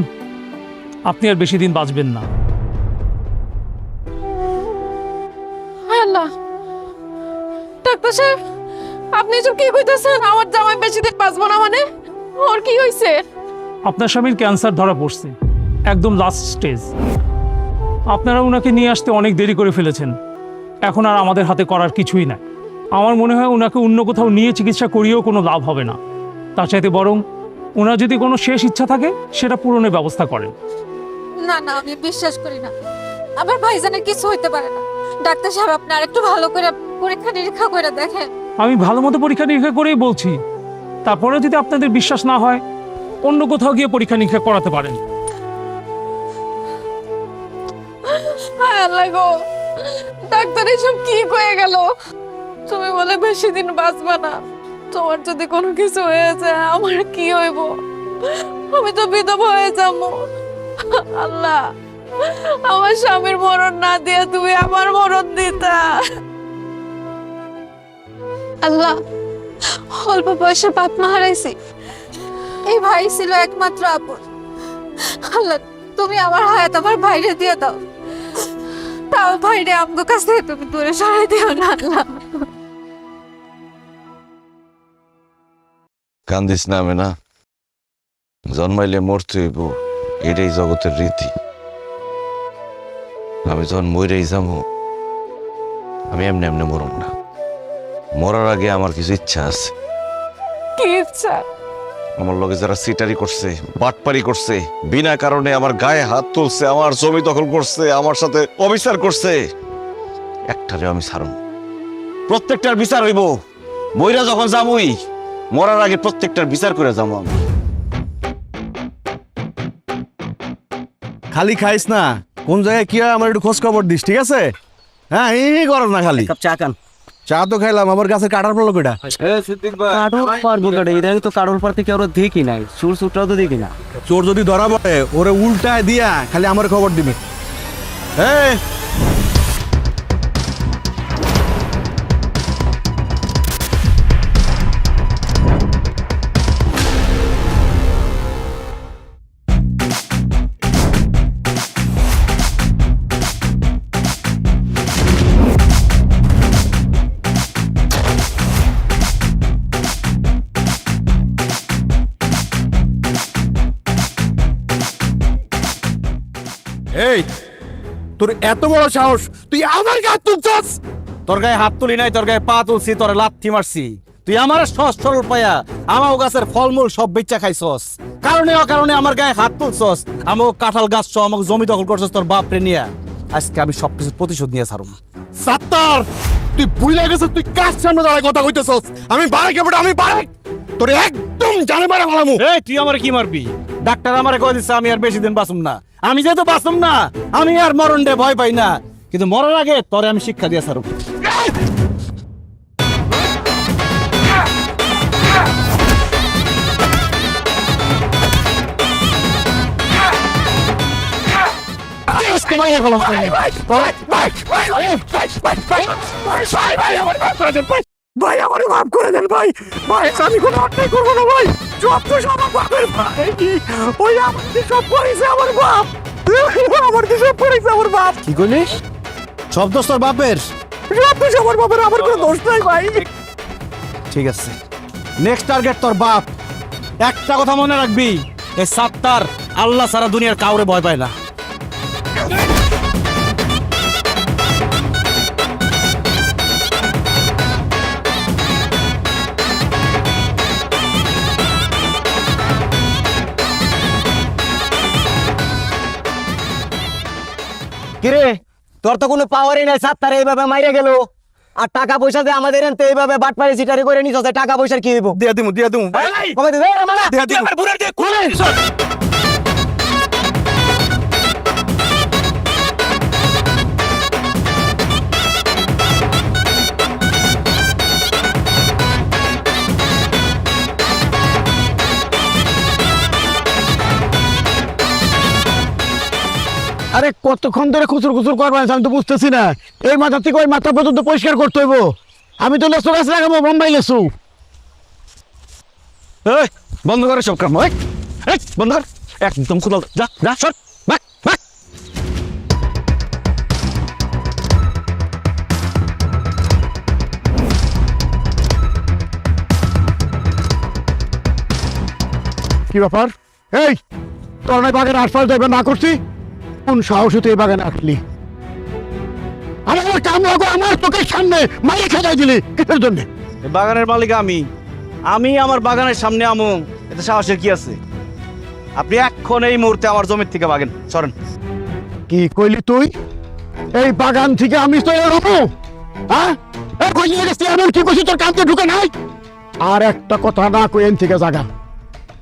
[SPEAKER 9] আপনি আর বেশি দিন বাঁচবেন না।
[SPEAKER 7] হায় আল্লাহ, ডাক্তার সাহেব আপনি এসব কি কইতেছেন? আমার জামাই বেশি দিন বাঁচবো না মানে? ওর কি হইছে?
[SPEAKER 9] আপনার স্বামীর ক্যান্সার ধরা পড়ছে, একদম লাস্ট স্টেজ। আপনারা ওনাকে নিয়ে আসতে অনেক দেরি করে ফেলেছেন, এখন আর আমাদের হাতে করার কিছুই নাই। আমার মনে হয় ওনাকে অন্য কোথাও নিয়ে চিকিৎসা করিয়েও কোনো লাভ হবে না। তার চাইতে বরং ওনার যদি কোনো শেষ ইচ্ছা থাকে সেটা পূরণের ব্যবস্থা করেন।
[SPEAKER 3] না না, আমি বিশ্বাস করি না, আমার ভাইজানের কিছু হইতে পারে না। ডাক্তার সাহেব, আপনি আরেকটু ভালো করে পরীক্ষা নিরীক্ষা করে দেখেন।
[SPEAKER 9] আমি ভালো মতো পরীক্ষা নিরীক্ষা করেই বলছি, তারপরে যদি আপনাদের বিশ্বাস না হয় অন্য কোথাও গিয়ে পরীক্ষা নিরীক্ষা করাতে পারেন।
[SPEAKER 7] হায় আল্লাহ গো, ডাক্তার এসব কি কয়ে গেল? তুমি বলে বেশি দিন বাঁচবা না, তোমার যদি কোনো কিছু হয়ে যায় আমার কি হইব? আমি তো বিধবা হয়ে যাবো। আল্লাহ, আমার স্বামীর মরণ না দিয়ে তুমি আমার মরণ দিতা।
[SPEAKER 3] আল্লাহ, অল্প বয়সে বাপ মা হারাইছি, এই ভাই ছিল একমাত্র আপন। আল্লাহ, তুমি আমার হায়াত আমার ভাইরে দিয়ে দাও, তাও ভাইরে আমগো কাছ থেকে তুমি দূরে সরাই দিও না আল্লাহ।
[SPEAKER 1] কান্দিস না আমি না, জন্মাইলে মরতে হইব, এটাই জগতের রীতি। আমি যখন মরেই যাবো, আমি এমনি এমনি মরম না। মরার আগে আমার কিছু ইচ্ছা আছে।
[SPEAKER 7] কি ইচ্ছা?
[SPEAKER 1] আমার লগে যারা সিটারি করছে, বাটপারি করছে, বিনা কারণে আমার গায়ে হাত তুলছে, আমার জমি দখল করছে, আমার সাথে অবিচার করছে, একটারে আমি ছাড়ব। প্রত্যেকটার বিচার হইব। মইরা যখন যাবই, মরার আগে প্রত্যেকটার বিচার করে যাবো আমি।
[SPEAKER 2] খালি খাইস না, কোন জায়গায় কি হয় আমার একটু খোঁজ খবর দিস, ঠিক আছে? হ্যাঁ, এই করস না খালি।
[SPEAKER 8] কাপ চা কান।
[SPEAKER 2] চা তো খাইলাম, আমার কাছে কাটার পড়লো কেটা?
[SPEAKER 8] কাঠল পারবো কেটে, এটা তো কাঠল পার থেকে ওরা দেখি নাই, সুর সুরটাও তো দেখি না।
[SPEAKER 2] চোর যদি ধরা পড়ে, ওরে উল্টায় দিয়া খালি আমার খবর দিবি। এই এই, তোর এত বড় সাহস, তুই আমার গায়ে তুলছস?
[SPEAKER 1] তোর গায়ে হাত তুলি নাই, তোর গায়ে পা তুলছি, তোর লাথি মারছি। তুই আমার সহজ সরল পায়া আমার গাছের ফলমূল সব বেচা খাইছস, কারণে অকারণে আমার গায়ে হাত তুলছস, আমাকে কাঁঠাল গাছ সহ আমাকে জমি দখল করছস তোর বাপরে নিয়ে। আজকে আমি সবকিছু প্রতিশোধ নিয়ে ছাড়ুম।
[SPEAKER 2] সাত্তার, তুই ভুলে গেছিস তুই কার সামনে দাঁড়ায় কথা কইতেছস? আমি বাড়ি কেবল, আমি বাড়ি তোর একদম জানে বাড়া মারামু।
[SPEAKER 1] এই তুই আমারে কি মারবি? ডাক্তার আমারে কই দিছে আমি আর বেশি দিন বাঁচুম না। আমি যেহেতু বাঁচুম না, আমি আর মরণ ডে ভয় পাই না, কিন্তু মরার আগে তোরে আমি শিক্ষা দিয়ে ছাড়ুম।
[SPEAKER 2] ভাই আমার মাফ করে দেন ভাই, ভাই আমি কোনো অন্যায় করবো না ভাই, সব তো সব আমার বাপের ভাই, ওই আমার কি সব করেছে আমার বাপ, আমার কি সব করেছে আমার বাপ।
[SPEAKER 1] কি কইলিস? সব দোষ তোর বাপের?
[SPEAKER 2] সব তো আমার বাপের, আমার কোনো দোষ নাই ভাই।
[SPEAKER 1] ঠিক আছে, নেক্সট টার্গেট তোর বাপ। একটা কথা মনে রাখবি, এই সাত্তার আল্লাহ সারা দুনিয়ার কাউরে ভয় পায় না।
[SPEAKER 8] কিরে, তোর তো কোনো পাওয়ারই নাই, সাত্তার এইভাবে মাইরে গেল। আর টাকা পয়সা দিয়ে আমাদের এনতে এইভাবে বাটপাড়ি সিটারি করে নিছস, টাকা পয়সার কি হইব?
[SPEAKER 2] দিয়া দিমু
[SPEAKER 8] কবে দিবে?
[SPEAKER 2] দিয়া দিমু।
[SPEAKER 5] আরে কতক্ষণ ধরে খুচুর খুচুর করবেন আমি তো বুঝতেছি না। এই মাথা থেকে ওই মাথা পর্যন্ত পরিষ্কার করতে হইব। আমি তো লেসু গাছ লাগাবো, বোম্বাই লেসু।
[SPEAKER 1] এই বন্ধ করে সব কাম, এই বন্ধ কর, একদম কোথাও যা যা সর, বাক বাক।
[SPEAKER 5] কি ব্যাপার? এই তোর না বাগানে আশপাশ যাইবে না করছি, কোন সাহসে তুই এই বাগানে আসলি? আমার কাম লাগো, আমার চোখের সামনে মাইয়ে খেদাই দিলি কিসের জন্য?
[SPEAKER 1] এই বাগানের মালিক আমি আমার বাগানের সামনে আমু, এতে সাহসের কি আছে? আপনি এখন এই মুহূর্তে আমার জমির থেকে বাগেন, সরেন।
[SPEAKER 5] কি কইলি তুই? এই বাগান থেকে আমি তো এরকম, হ্যাঁ? এই কই নিয়ে গেছিস, এমন কি কইছিস তোর কামতে ঢুকে নাই? আর একটা কথা না কই এন থেকে জাগা,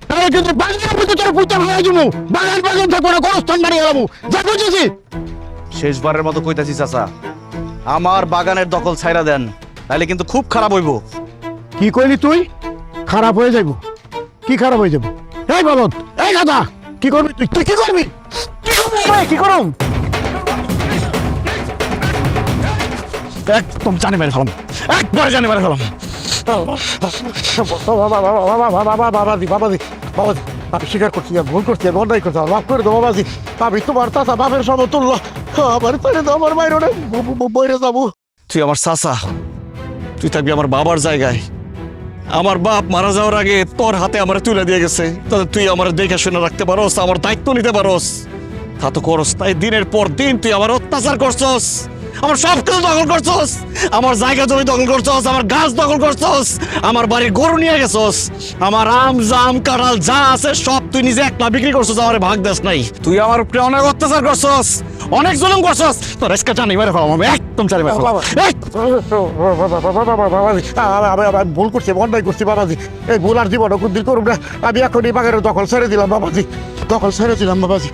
[SPEAKER 5] তাহলে কিন্তু বাগানের মধ্যে তোর পুঁতা হয়ে যাবো, বাগান বাগান থাকবো না, গোরস্থান বানিয়ে যাবো, যা বুঝেছি।
[SPEAKER 1] শেষবারের মতো কইতাছি চাচা, আমার বাগানের দখল ছাইরা দেন, তাহলে কিন্তু খুব খারাপ হইব।
[SPEAKER 5] কি কইলি তুই? খারাপ হয়ে যাবো? কি খারাপ হয়ে যাবো? এই বলদ, এই গাদা, কি করবি তুই? তুই কি করবি? কি করবি? কি করুম?
[SPEAKER 1] একদম জানি মেরে ফেলাম, একবারে জানি মেরে ফেলাম।
[SPEAKER 5] বাবাজি, আমি স্বীকার করছি, ভুল করছি, অন্যায় করছি, মাফ করে দেবো বাবাজি। আমি তোমার চাচা বাপের সমতুল্য, আমার ছেড়ে দাও, আমার বাইরে বইরে যাবো।
[SPEAKER 1] তুই আমার চাচা, তুই থাকবি আমার বাবার জায়গায়। আমার বাপ মারা যাওয়ার আগে তোর হাতে আমার তুলে দিয়ে গেছে, তাহলে তুই আমার দেখে শুনে রাখতে পারোস, আমার দায়িত্ব নিতে পারোস, তা তো করস তাই। দিনের পর দিন তুই আমার অত্যাচার করছস, আমার সব কিছু দখল করছস, আমার জায়গা জমি দখল করছস, আমার গাছ দখল করছস, আমার বাড়ির গরু নিয়ে গেছস, আমার আম জাম কাঁঠাল যা আছে সব তুই নিজে একলা বিক্রি করছস, আমার ভাগ দেস নাই। তুই আমার উপরে অনেক অত্যাচার করছস, অনেক জুলুম করছস, তোর আজকে জানি মেরে ফেলাম, আমি একদম জানি মেরে ফেলাম।
[SPEAKER 5] আমি ভুল করছি, অন্যায় করছি বাবাজি, এই ভুল আর জীবন কোনদিন করুম না। আমি এখন এই বাগানের দখল ছেড়ে দিলাম বাবাজি, দখল ছেড়ে দিলাম বাবাজি,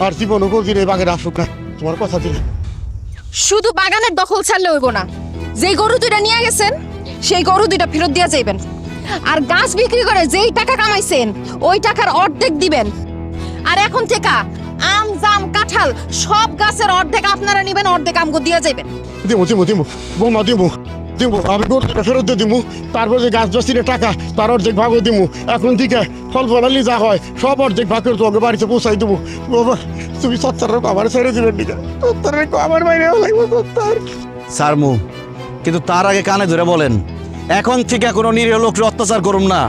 [SPEAKER 5] আর জীবন কোনদিন এই বাগানে আসুক না, তোমার কথা দিলে।
[SPEAKER 4] শুধু বাগানের দখল ছাড়লে হইব না, যেই গরু দুইটা নিয়ে গেছেন সেই গরু দুইটা ফেরত দিয়া যাইবেন, আর গাছ বিক্রি করে যেই টাকা কামাইছেন ওই টাকার অর্ধেক দিবেন। আর এখন থেকে আম জাম কাঁঠাল সব গাছের অর্ধেক আপনারা নেবেন, অর্ধেক আমগো দিয়া যাইবেন।
[SPEAKER 5] দিমু দিমু দিমু বৌমা দিমু দিমু, আমি গরুটা ফেরত দিয়ে দিমু, তারপর যে গাছ বাসিরে টাকা তার অর্ধেক ভাগও দিমু। এখন থেকে ফল ফলালি যা হয় সব অর্ধেক ভাগ করে তোমাকে বাড়িতে পৌঁছাই দেবো। বাবা তুমি সত্তর আমার ছেড়ে দিবেন দিকা, সত্তর আমার বাইরে লাগবে সত্তর।
[SPEAKER 1] সারমু, কিন্তু তার আগে কানে ধরে বলেন, এখন থেকে কোনো নিরীহ লোকের অত্যাচার করুম না,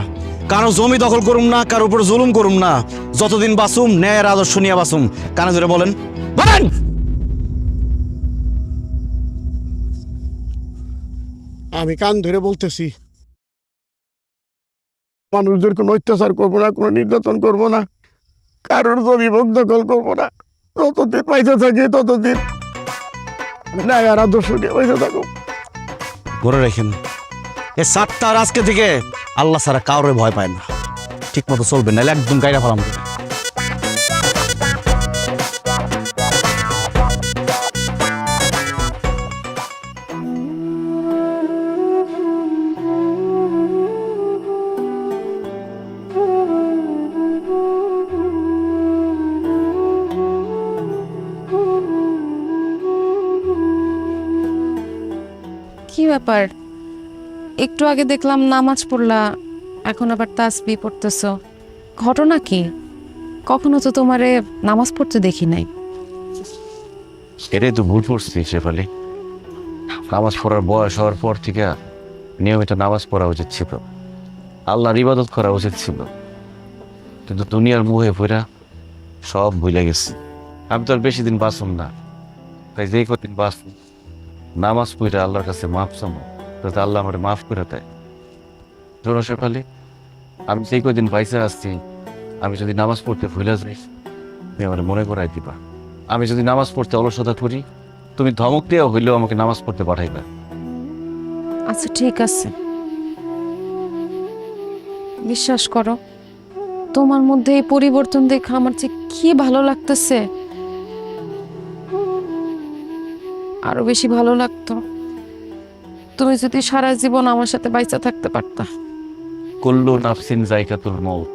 [SPEAKER 1] কারো জমি দখল করুম না, কারোর উপর জুলুম করুম না, যতদিন বাঁচুম ন্যায়ের আদর্শ নিয়ে বাঁচুম। কানে ধরে বলেন, বলেন।
[SPEAKER 5] আমি কান ধরে বলতেছি, মানুষদের কোনো অত্যাচার করবো না, কোনো নির্যাতন করবো না, কারোর জমি ভোগ দখল করবো না, যতদিন পয়সা থাকে ততদিন না আর আদর্শ নিয়ে পয়সা থাকো।
[SPEAKER 1] ধরে রেখেন, এ সাতটার আজকে থেকে আল্লাহ ছাড়া কারোর ভয় পায় না, ঠিক মতো চলবেন, নাহলে একদম গাইরা ফেলাম।
[SPEAKER 7] কি ব্যাপার? একটু আগে দেখলাম নামাজ পড়লা, এখন আবার তাসবিহ পড়তেছো, ঘটনা কি? কখনো তো তোমারে নামাজ পড়তে দেখি নাই।
[SPEAKER 10] এটাই তো ভুল করছি শেফালি। নামাজ পড়ার বয়স হওয়ার পর থেকে নিয়মিত নামাজ পড়া উচিত ছিল, আল্লাহর ইবাদত করা উচিত ছিল, কিন্তু দুনিয়ার মুহে পড়া সব ভুলে গেছি। আমি তো আর বেশি দিন বাঁচুম না, তাই যেই কদিন বাঁচুম নামাজ পড়া আল্লাহর কাছে মাফ চামো, যাতে আল্লাহ আমার মাফ করে দেয়। শোনো শেফালি, আমি যেই কদিন বাইসে আসছি, আমি যদি নামাজ পড়তে ভুলে যাই তুমি আমার মনে করাই দিবা। আমি যদি নামাজ পড়তে অলসতা করি তুমি ধমক দিয়ে হইলেও আমাকে নামাজ পড়তে পাঠাইবা।
[SPEAKER 7] আচ্ছা ঠিক আছে, বিশ্বাস করো তোমার মধ্যে এই পরিবর্তন দেখে আমার যে কি ভালো লাগতেছে, আরো বেশি ভালো লাগতো তুমি যদি সারা জীবন আমার সাথে বাইচা থাকতে পারতা।
[SPEAKER 10] কুল্লু নাফসিন যায়কাতুল মউত,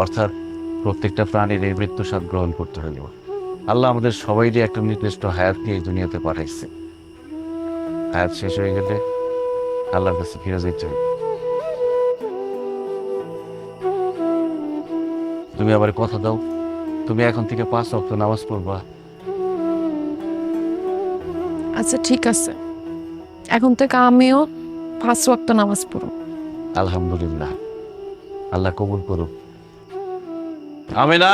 [SPEAKER 10] অর্থাৎ প্রত্যেকটা প্রাণীর এই মৃত্যু স্বাদ গ্রহণ করতে হইল। আল্লাহ আমাদের সবাইকে একটা নির্দিষ্ট হায়াত নিয়ে এই দুনিয়াতে পাঠাইছে, হায়াত শেষ হয়ে গেলে আল্লাহর কাছে ফিরে যেতে হবে। তুমি আবার কথা দাও, তুমি এখন থেকে 5 ওয়াক্ত নামাজ পড়বা।
[SPEAKER 7] আচ্ছা ঠিক আছে, এখন থেকে আমিও 5 ওয়াক্ত নামাজ পড়ব।
[SPEAKER 10] আলহামদুলিল্লাহ, আল্লাহ কবুল করুক। আমেনা,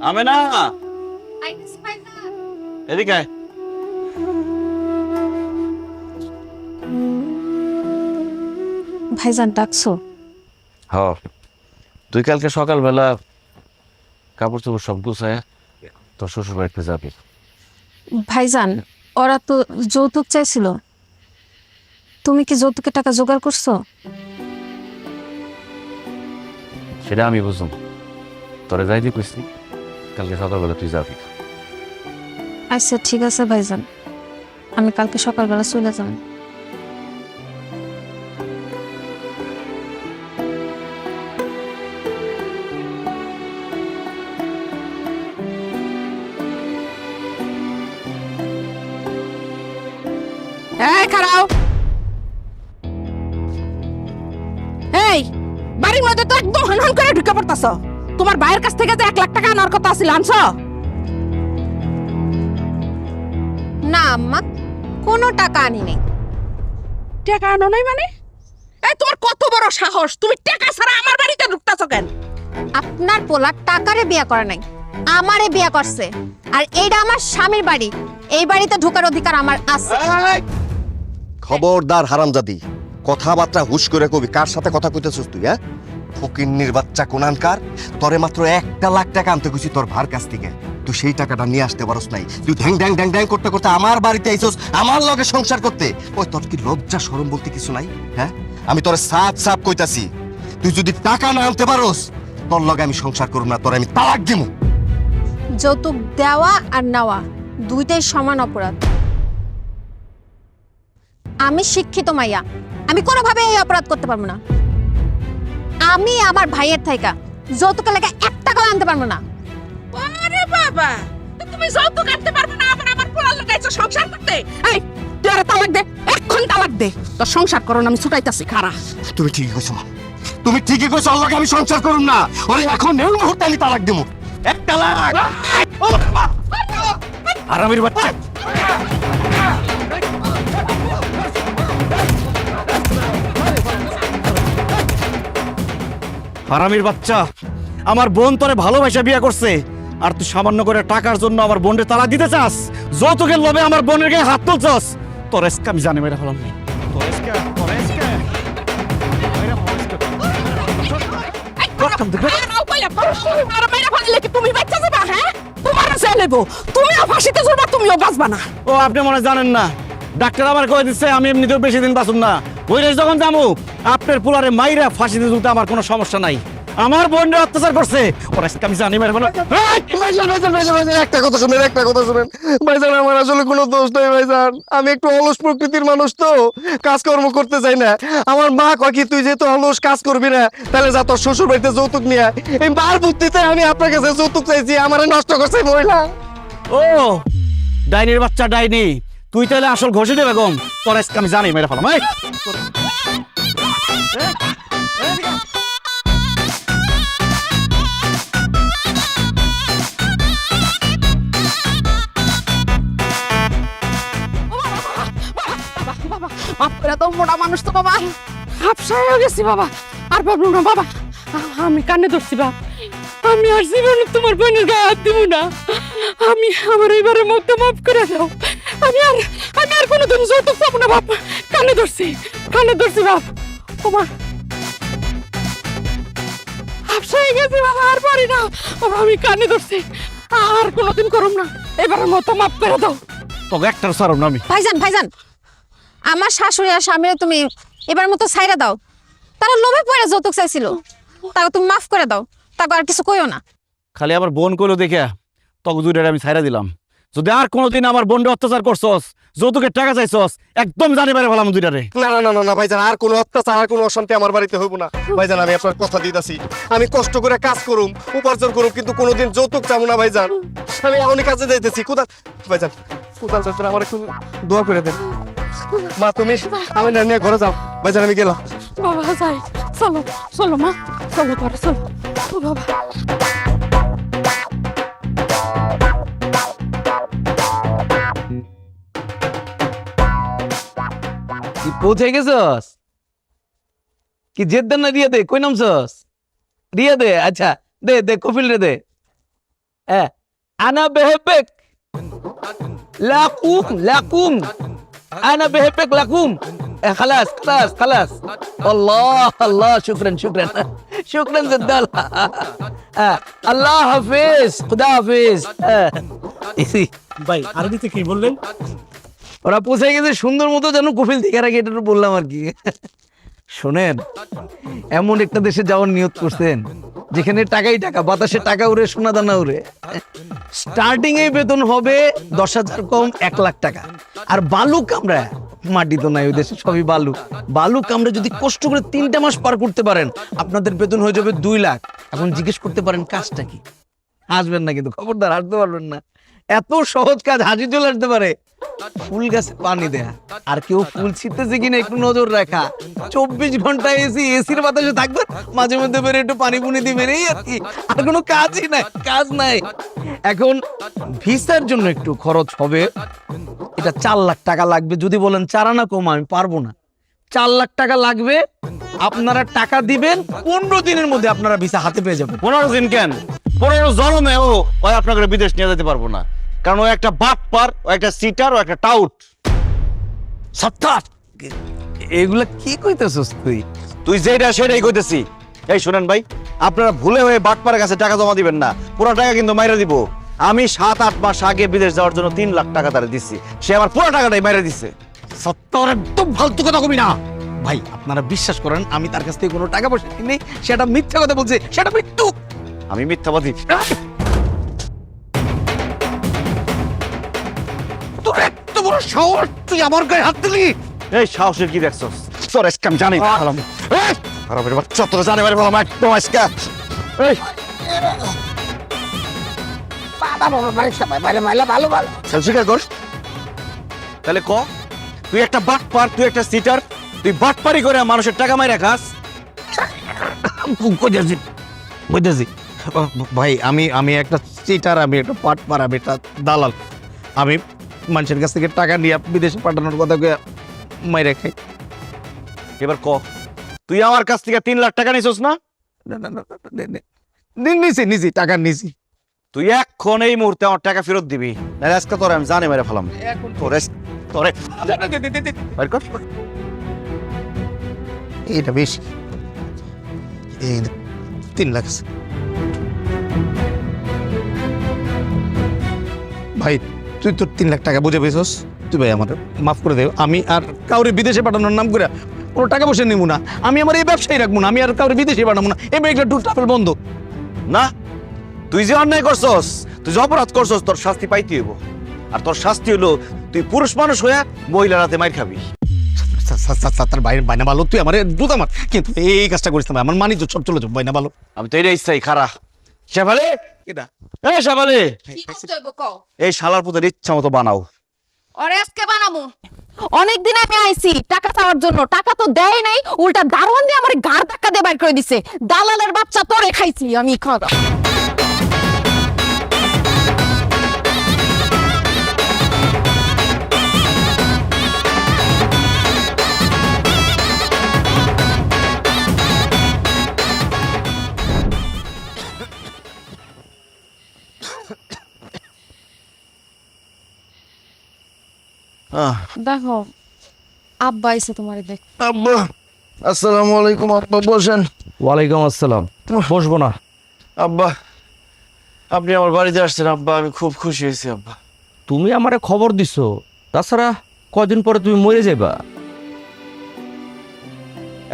[SPEAKER 10] আমেনা, এদিকে আয়।
[SPEAKER 3] ভাইজান ডাকছো?
[SPEAKER 10] হ, তুই কালকে সকালবেলা কাপড় চোপড় সব গুছায় তোর শ্বশুর বাড়িতে যাবি।
[SPEAKER 3] ভাইজান ওরা তো যৌতুক চাইছিল, তুমি কি যৌতুকের টাকা জোগাড় করছো?
[SPEAKER 10] সেটা আমি বুঝুম, তোরে যাইতে কইছি কালকে সকালবেলা তুই যাবি।
[SPEAKER 3] আচ্ছা ঠিক আছে ভাইজান, আমি কালকে সকালবেলা চলে যাব।
[SPEAKER 4] এই খারাও, এই বাড়ির মধ্যে তো একদম হনহন করে ঢুকে পড়তাছ। তোমার ভাইয়ের কাছ থেকে যে 1 লাখ টাকা আনার কথা ছিল, আনছো?
[SPEAKER 3] না আম্মা, কোনো টাকা আনি নাই।
[SPEAKER 4] টাকা আনো নাই মানে? এই তোমার কত বড় সাহস, তুমি টাকা ছাড়া আমার বাড়িতে ঢুকতাছ কেন?
[SPEAKER 3] আপনার পোলা টাকারে বিয়া করে নাই, আমারে বিয়া করছে। আর এইটা আমার স্বামীর বাড়ি, এই বাড়িতে ঢোকার অধিকার আমার আছে।
[SPEAKER 2] খবরদার হারামজাদি, কথাবার্তা হুশ করে কবি। কার সাথে কথা কইতেছিস তুই? হ্যাঁ, ফকিন্নির বাচ্চা কোনানকার। তোরে মাত্র 1 লাখ টাকা আনতে কইছি তোর ভার কাছ থেকে, তুই সেই টাকাটা নিয়ে আসতে পারস নাই। তুই ঢ্যাং ঢ্যাং ঢ্যাং ঢ্যাং করতে করতে আমার বাড়িতে আইছস, আমার লগে সংসার করতে। ওই তোর কি লজ্জা শরম বলতে কিছু নাই? হ্যাঁ, আমি তোরে সাফ সাফ কইতাছি, তুই যদি টাকা না আনতে পারস তোর লগে আমি সংসার করব না, তোরে আমি তালাক দিমু।
[SPEAKER 3] যৌতুক দেওয়া আর নেওয়া দুইটাই সমান অপরাধ। আমি শিক্ষিত মাইয়া, আমি কোনোভাবে এই অপরাধ করতে পারবো না। আমি আমার ভাইয়ের থাইকা যৌতুকের লেগে 1 টাকাও আনতে পারবো না।
[SPEAKER 4] আরে বাবা, তুমি যৌতুক আনতে পারবে না, আবার আমার পোলার লগে আইছো সংসার করতে? এই তুই আর তালাক দে, এখন তালাক দে। তোর সংসার করো না, আমি ছুটাইতাছি খারা।
[SPEAKER 2] তুমি ঠিকই কইছো মা, তুমি ঠিকই কইছো। ওর লগে আমি সংসার করব না, ওরে এখন এই মুহূর্তে আমি তালাক দিমু। 1 তালাক।
[SPEAKER 1] আরামের বাচ্চা, হারামির বাচ্চা, আমার বোন তোরে ভালোবাসা বিয়ে করছে, আর তুই সামান্য করে টাকার জন্য আমার বোনের তালাক দিতে চাস? যৌতুকের লোভে আমার বোনের গায়ে হাত তুলছস। তোর এসকে আমি জানি মেরে ফেলাম।
[SPEAKER 4] তুমি বাচ্চা যাবা? হ্যাঁ, তোমার ছেলেবো, তুমিও ফাঁসিতে ঝুলবা, তুমিও বাঁচবা না।
[SPEAKER 1] ও আপনি মনে হয় জানেন না, ডাক্তার আমার কয়ে দিচ্ছে আমি এমনিতেও বেশি দিন বাঁচুম না। ওই রেস যখন যাবো আপনার পোলারে মাইরা ফাঁসিতে ঝুলতে আমার কোনো সমস্যা নাই। আমার বোনরা অত্যাচার করছে, ওর আজকে আমি জানি মেরে ফেলো।
[SPEAKER 2] একটা কথা শুনেন, একটা কথা শুনেন ভাইজান, আমার আসলে কোনো দোষ নাই ভাইজান। আমি একটু অলস প্রকৃতির মানুষ, তো কাজকর্ম করতে চাই না। আমার মা কয় কি, তুই যেহেতু অলস কাজ করবি না, তাহলে যা তোর শ্বশুর বাড়িতে যৌতুক নিয়ে আয়। এই বার বুদ্ধিতে আমি আপনার কাছে যৌতুক চাইছি, আমারে নষ্ট করছে মহিলা।
[SPEAKER 1] ও ডাইনির বাচ্চা ডাইনি, তুই তাহলে আসল ঘষে বেগম, তোর আজকে আমি জানি মেরে ফেলাম। এই
[SPEAKER 4] আপনারা তো মোটা মানুষ তো বাবা, হাফসা হয়ে গেছি বাবা, আর ভাবলু না বাবা। আমি কানে ধরছি বাবা, আমি আর জীবনে তোমার বোনের গায়ে হাত দিব না। আমি আমার এইবারের মধ্যে মাফ করে দাও। আমি আর কোনোদিন যৌতুক পাবো না বাপ। কানে ধরছি বাপ। ওমা হাফসা হয়ে গেছি বাবা, আর পারি না বাবা। আমি কানে ধরছি, আর কোনোদিন করব না। এবারের মতো মাফ করে দাও।
[SPEAKER 1] তোকে একটার সারম না আমি।
[SPEAKER 3] ভাইজান, আমার শাশুড়ি আর স্বামীরে তুমি এবার মতো ছাইরা দাও। তারা লোভে পড়ে যৌতুক চাইছিল, তাকে তুমি মাফ করে দাও, তাকে আর কিছু কইও না।
[SPEAKER 1] খালি আমার বোন কইলো দেখে তোকে দুইটারে আমি ছাইরা দিলাম। যদি আর কোনোদিন আমার বোনরে অত্যাচার করছস, যৌতুকের টাকা চাইছস, একদম জানি পারে ফেলাম দুইটারে।
[SPEAKER 2] না না না না ভাইজান, আর কোনো অত্যাচার, আর কোনো অশান্তি আমার বাড়িতে হইব না ভাইজান। আমি আপনার কথা দিতেছি, আমি কষ্ট করে কাজ করুম, উপার্জন করুম, কিন্তু কোনোদিন যৌতুক চাবো না ভাইজান। আমি এখনই কাজে যাইতেছি। কোথায় ভাইজান, কোথায় যাচ্ছেন? আমার একটু দোয়া করে দেন। মা তুমি আমি না নিয়ে ঘরে যাও ভাইজান, আমি গেলাম।
[SPEAKER 4] বাবা যাই, চলো মা, চলো ঘরে চলো। ও বাবা,
[SPEAKER 8] পৌঁছে গেছস?
[SPEAKER 1] কি জেদ্দা না রিয়া দে কই নামছস রিয়া দে আচ্ছা দে দে কফিল রে দে হ্যাঁ আনা বেহেবেক লাকুম লাকুম আনা বেহেবেক লাকুম খালাস খালাস খালাস আল্লাহ আল্লাহ শুকরান শুকরান শুকরান জেদ্দাল আল্লাহ হাফিজ খুদা হাফিজ
[SPEAKER 9] ভাই আরবিতে কি বললেন?
[SPEAKER 1] ওরা পৌঁছে গেছে সুন্দর মতো যেন কফিল থেকে রাখি, এটা বললাম আর কি। শোনেন, এমন একটা দেশে যাওয়ার নিয়ত করছেন যেখানে টাকাই টাকা, বাতাসে টাকা উড়ে, সোনা দানা উড়ে। স্টার্টিং এ বেতন হবে 10,000 কম 1 লাখ টাকা। আর বালু কামরা, মাটি তো নাই ওই দেশে, সবই বালু। বালু কামরা যদি কষ্ট করে 3টা মাস পার করতে পারেন, আপনাদের বেতন হয়ে যাবে 2 লাখ। এখন জিজ্ঞেস করতে পারেন কাজটা কি? আসবেন না কিন্তু, খবরদার আসতে পারবেন না। এত সহজ কাজ, হাসি চলে আসতে পারে। ফুল গাছে পানি দেয়া, আর কেউ ফুল ছিটতেছে কিনা একটু নজর রাখা, 24 ঘন্টা এসির বাতাসে থাকবে, মাঝে মধ্যে বেরে একটু পানি পুনি দিবেন, এই আর কি। আর কোনো কাজই নাই, কাজ নাই। এখন ভিসার জন্য একটু খরচ হবে, এটা 4 লাখ টাকা লাগবে। যদি বলেন 4 আনা কম, আমি পারবো না। 4 লাখ টাকা লাগবে। আপনারা টাকা দিবেন, 15 দিনের মধ্যে আপনারা ভিসা হাতে পেয়ে যাবেন।
[SPEAKER 10] 15 দিন কেন? 15 জন্মে ও আপনাকে বিদেশ নিয়ে যেতে পারবো না, কারণ ও একটা বাটপার, ও একটা সিটার, ও একটা টাউট।
[SPEAKER 1] সত্তার এগুলা কি কইতেছস তুই?
[SPEAKER 10] তুই যেটা সেটাই কইতেছি। এই শুনেন ভাই, আপনারা ভুলে হয়ে বাটপারের কাছে টাকা জমা দিবেন না, পুরো টাকা কিন্তু মাইরা দিব। আমি 7-8 মাস আগে বিদেশ যাওয়ার জন্য 3 লাখ টাকা তারে দিচ্ছি, সে আমার পুরো টাকাটাই মাইরা দিচ্ছে।
[SPEAKER 1] সত্তর একদম ফালতু কথা কবি না ভাই। আপনারা বিশ্বাস করেন, আমি তার কাছ থেকে কোনো টাকা পয়সা নেই, সেটা মিথ্যা কথা বলছে, সেটা মৃত্যু।
[SPEAKER 10] আমি মিথ্যাবাদী?
[SPEAKER 1] তোর এত বড় সাহস, তুই আমার গায়ে হাত দিলি?
[SPEAKER 10] এই সাহসের কি দেখছস? তোর আজকে আমি জানি খারাপের বাচ্চা, তোর জানি বাড়ি বললাম একদম আজকে। এই স্বীকার কর তাহলে, ক তুই একটা বাটপার, তুই একটা সিটার, তুই বাটপারি করে মানুষের টাকা মাইরা খাস।
[SPEAKER 1] ভাই আমি একটা চিটার, আমি একটা পাটপার, আমি একটা দালাল। আমি মানুষের কাছ থেকে টাকা নিয়ে বিদেশে পাঠানোর কথা মাইরা খাই।
[SPEAKER 10] এবার ক, তুই আমার কাছ থেকে 3 লাখ টাকা নিছস না?
[SPEAKER 1] নিছি টাকা নিছি।
[SPEAKER 10] তুই এখন এই মুহূর্তে আমার টাকা ফেরত দিবি, নাহলে আজকে তোরে আমি জানি মেরে ফেলাম। তোরে বের কর।
[SPEAKER 1] এটা বেশি, এই 3 লাখ। ভাই তুই তোর 3 লাখ টাকা বুঝে পেয়েছস, তুই ভাই আমার মাফ করে দেও। আমি আর কাউরে বিদেশে পাঠানোর নাম করে কোনো টাকা পয়সা নিব না। আমি আমার এই ব্যবসায় রাখবো না, আমি আর কাউরে বিদেশে পাঠাবো না। এই ব্যাগটা ট্যুর ট্রাভেল বন্ধ।
[SPEAKER 10] না, তুই যে অন্যায় করছস, তুই যে অপরাধ করছস, তোর শাস্তি পাইতে হইব। আর তোর শাস্তি হলো তুই পুরুষ মানুষ হয়ে মহিলার হাতে মাইর খাবি।
[SPEAKER 1] তার বাইরে বাইনা ভালো, তুই আমার দুধ আমার, কিন্তু এই কাজটা করিস না। আমার মানি তো সব চলে যাবো, বাইনা ভালো।
[SPEAKER 10] আমি তো এটা ইচ্ছাই খারা। শেফালি, এই শেফালি, এই শালার পুতের ইচ্ছা মতো বানাও।
[SPEAKER 4] ওরে আজকে বানামু। অনেকদিন আমি আইছি টাকা চাওয়ার জন্য, টাকা তো দেয় নাই, উল্টা দারোয়ান দিয়ে আমার গাড় ধাক্কা দিয়ে বাইর করে দিছে। দালালের বাচ্চা, তোরে খাইছি আমি। খাওয়া দেখো, আব্বা আইছে তোমারে দেখ।
[SPEAKER 10] আব্বা, আসসালামু আলাইকুম। আব্বা বসেন।
[SPEAKER 8] ওয়ালাইকুম আসসালাম। বসবো না?
[SPEAKER 10] আব্বা, আপনি আমার বাড়িতে আসছেন আব্বা, আমি খুব খুশি হয়েছি আব্বা।
[SPEAKER 8] তুমি আমারে খবর দিছো, তাছাড়া কয়দিন পরে তুমি মরে যাইবা।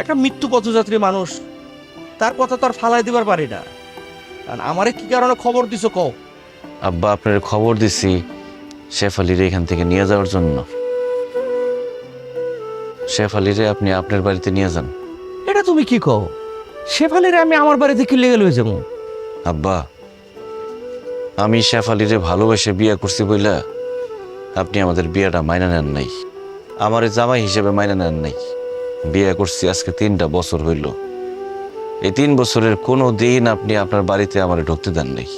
[SPEAKER 8] একটা মৃত্যু পথযাত্রী মানুষ, তার কথা তো আর ফালাই দিবার পারি না। আর আমারে কি কারণে খবর দিছো কও?
[SPEAKER 10] আব্বা, আপনার খবর দিছি শেফালিরে এখান থেকে নিয়ে যাওয়ার জন্য। শেফালিরে আপনি আপনার বাড়িতে নিয়ে যান।
[SPEAKER 8] এটা তুমি কি কও? শেফালিরে আমি আমার বাড়িতে কি লেগে লয়ে যাবো?
[SPEAKER 10] আব্বা, আমি শেফালিরে ভালোবেসে বিয়ে করছি বইলা আপনি আমাদের বিয়েটা মাইনা নেন নাই, আমার জামাই হিসেবে মাইনা নেন নাই। বিয়ে করছি আজকে 3টা বছর হইল। এই 3 বছরের কোনো দিন আপনি আপনার বাড়িতে আমারে ঢুকতে দেন নাই।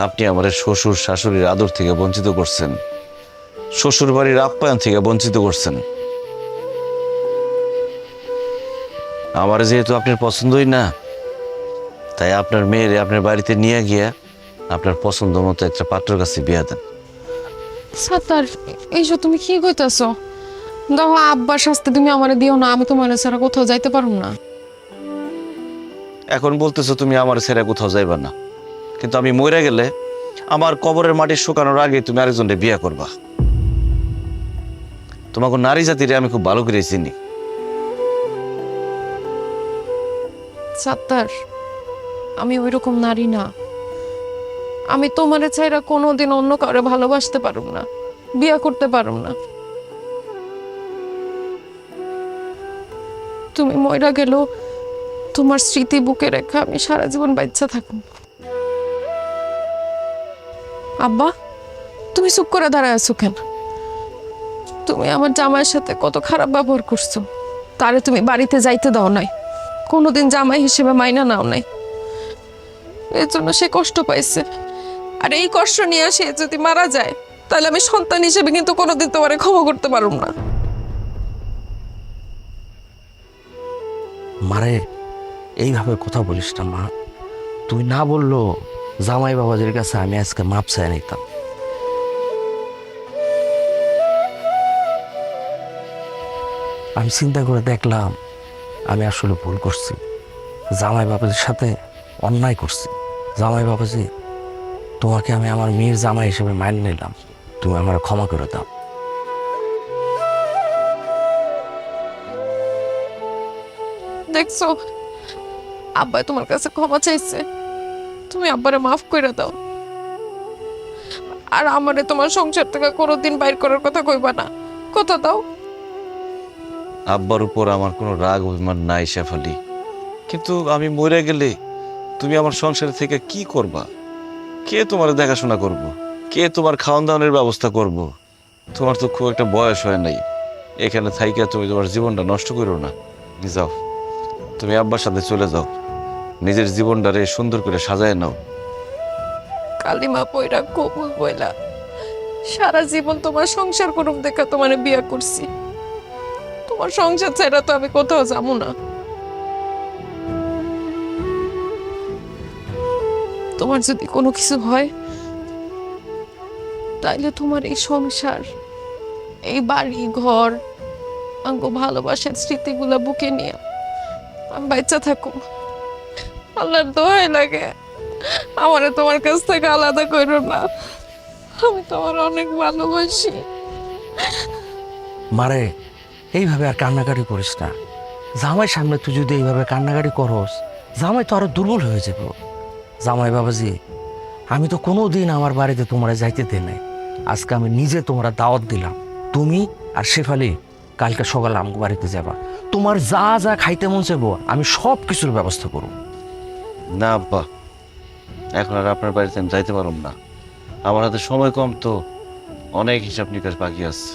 [SPEAKER 10] আপনি আমার শ্বশুর শাশুড়ির আদর থেকে বঞ্চিত করছেন, শ্বশুর বাড়ির আপ্যায়ন থেকে বঞ্চিত করছেন। আমার যেহেতু আপনার পছন্দই না, তাই আপনার মেয়েরে আপনার বাড়িতে নিয়ে গিয়া আপনার পছন্দ মতো একটা পাত্রের কাছে বিয়া দেন।
[SPEAKER 7] সাত্তার, এইসব তুমি কি কইতাছ? দেখো আব্বার শাস্তি তুমি আমারে দিও না, আমি তোমার ছাড়া কোথাও যাইতে পারুম না।
[SPEAKER 10] এখন বলতেছো তুমি আমার ছেড়ে কোথাও যাইবা না, কিন্তু আমি মরে গেলে আমার কবরের মাটি শুকানোর আগে তুমি আরেকজনকে বিয়ে করবা। তোমাকে নারী জাতিরে আমি খুব ভালো করে চিনি।
[SPEAKER 7] সাত্তার, আমি ওইরকম নারী না। আমি তোমারে ছাইরা কোনোদিন অন্য কাউরে ভালোবাসতে পারুম না, বিয়া করতে পারুম না। তুমি মইরা গেল, তোমার স্মৃতি বুকে রেখা আমি সারা জীবন বাচ্চা থাকুম। আব্বা, তুমি চুপ করে দাঁড়ায় আছো কেন? তুমি আমার জামাইয়ের সাথে কত খারাপ ব্যবহার করছো। তারে তুমি বাড়িতে যাইতে দাও নাই, কোনোদিন জামাই হিসেবে মাইনা নাও নাই। এর জন্য সে কষ্ট পাইছে, আর এই কষ্ট নিয়ে সে যদি মারা যায়, তাহলে আমি সন্তান হিসেবে কিন্তু কোনোদিন তোমারে ক্ষমা করতে পারুম না।
[SPEAKER 8] মারে এইভাবে কথা বলিস না মা। তুই না বললো জামাই বাবাদের কাছে আমি আজকে মাপ চাই নিতাম। আমি চিন্তা করে দেখলাম আমি আসলে ভুল করছি, জামাই বাবাদের সাথে অন্যায় করছি। জামাই বাবাজি, তোমাকে আমি আমার মেয়ের জামাই হিসেবে মাইনে নিলাম, তুমি আমার ক্ষমা করে দাও।
[SPEAKER 7] দেখছো, আব্বাই তোমার কাছে ক্ষমা চাইছে, তুমি আব্বারে মাফ করে দাও। আর আমারে তোমার সংসার থেকে কোনোদিন বাইর করার কথা কইবা না, কথা দাও।
[SPEAKER 10] আব্বার উপর আমার কোনো রাগ অভিমান নাই শেফালি, কিন্তু আমি মরে গেলে তুমি আমার সংসার থেকে কি করবা? কে তোমার দেখাশোনা করব? কে তোমার খাওয়ান দাওয়ানোর ব্যবস্থা করব? তোমার তো খুব একটা বয়স হয় নাই, এখানে থাইকা তুমি তোমার জীবনটা নষ্ট করো না। যাও, তুমি আব্বার সাথে চলে যাও, নিজের জীবনটারে সুন্দর করে সাজায় নাও।
[SPEAKER 7] কালিমা পয়রা কবুল বইলা সারা জীবন তোমার সংসার করুম দেখা তোমার বিয়া করছি। তোমার সংসার ছাড়া তো আমি কোথাও যাবো না। তোমার যদি কোনো কিছু হয়, তাইলে তোমার এই সংসার, এই বাড়ি ঘর, আঙ্গ ভালোবাসার স্মৃতিগুলা বুকে নিয়ে আমি বাচ্চা থাকো। আল্লাহর দোহাই লাগে, আমারে তোমার কাছ থেকে আলাদা করো না, আমি তোমার অনেক ভালোবাসি।
[SPEAKER 8] মারে এইভাবে আর কান্নাকাটি করিস না। জামাই সামনে তুই যদি এইভাবে কান্নাকাটি করস, জামাই তো আরো দুর্বল হয়ে যাব। জামাই বাবাজি, আমি তো কোনো দিন আমার বাড়িতে তোমরা যাইতে দে নাই, আজকে আমি নিজে তোমরা দাওয়াত দিলাম। তুমি আর শেফালি কালকে সকালে আমার বাড়িতে যাবা, তোমার যা যা খাইতে মন চাইবো আমি সব কিছুর ব্যবস্থা করব।
[SPEAKER 10] না আব্বা, এখন আর আপনার বাড়িতে আমি যাইতে পারব না, আমার হাতে সময় কম, তো অনেক হিসাব নিকাশ বাকি আছে।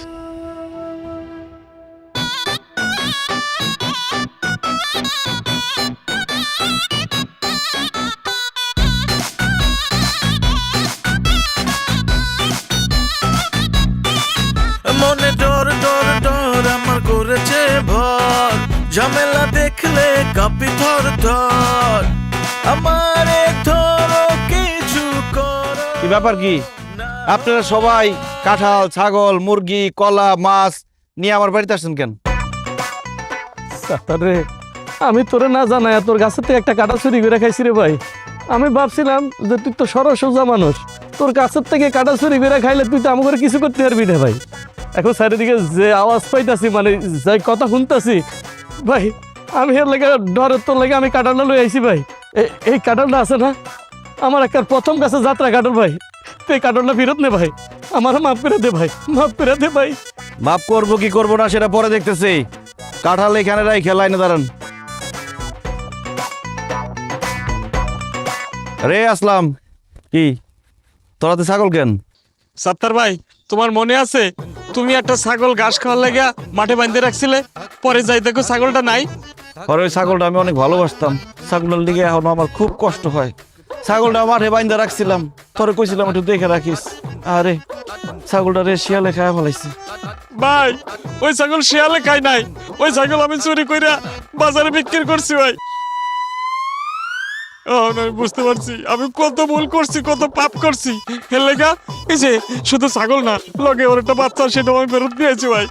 [SPEAKER 6] মনে ডর ডর ডর আমার করেছে ভর, ঝামেলা দেখলে কাঁপি থর থর, আমারে ধরো কিছু করো।
[SPEAKER 1] কি ব্যাপার কি? আপনারা সবাই কাঁঠাল, ছাগল, মুরগি, কলা, মাছ নিয়ে আমার বাড়িতে আসছেন কেন?
[SPEAKER 9] রে, আমি তোরে না জানাই তোর গাছের থেকে একটা কাঁটা চুরি করে খাইছি রে ভাই। আমি ভাবছিলাম যে তুই তো সরল সোজা মানুষ, তোর গাছের থেকে কাঁটা চুরি করে খাইলে তুই তো আমাকে কিছু করতে পারবি না ভাই। এখন চারিদিকে যে আওয়াজ পাইতাছি, মানে যাই কথা শুনতাছি ভাই, আমি এর লেগে ডরের তোর লেগে আমি কাঁঠালটা লই আইছি ভাই। এই কাঁঠালটা আছে না, আমার একটা প্রথম কাছে যাত্রা কাঁঠাল ভাই, তুই কাঁঠালটা ফেরত নে ভাই, আমার মাফ করে দে ভাই, মাফ করে দে ভাই।
[SPEAKER 1] মাফ করবো কি করবো না সেটা পরে দেখতেছি। কাঁঠাল এখানে রাই খেলাই না, দাঁড়ান। রে আসলাম, কি তোরা তো ছাগল কেন?
[SPEAKER 11] সাত্তার ভাই, তোমার মনে আছে তুমি একটা ছাগল ঘাস খাওয়ার লাগা মাঠে বাঁধতে রাখছিলে, পরে যাই দেখো ছাগলটা নাই।
[SPEAKER 1] আর ওই ছাগলটা আমি অনেক ভালোবাসতাম, ছাগলের দিকে এখন আমার খুব কষ্ট হয়। ছাগলটা মাঠে বাইন্ধা রাখছিলাম, তোরে কইছিলাম একটু দেখে রাখিস। আরে ছাগলটা রে শিয়ালে খায় ফেলাইছে।
[SPEAKER 11] ভাই, ওই ছাগল শিয়ালে খাই নাই, ওই ছাগল আমি চুরি কইরা বাজারে বিক্রি করছি ভাই। আমি বুঝতে পারছি আমি কত ভুল করছি, কত পাপ করছি। এর লেগা এই যে শুধু ছাগল না, লগে ওর একটা বাচ্চা, সেটা আমি ফেরত দিয়েছি ভাই।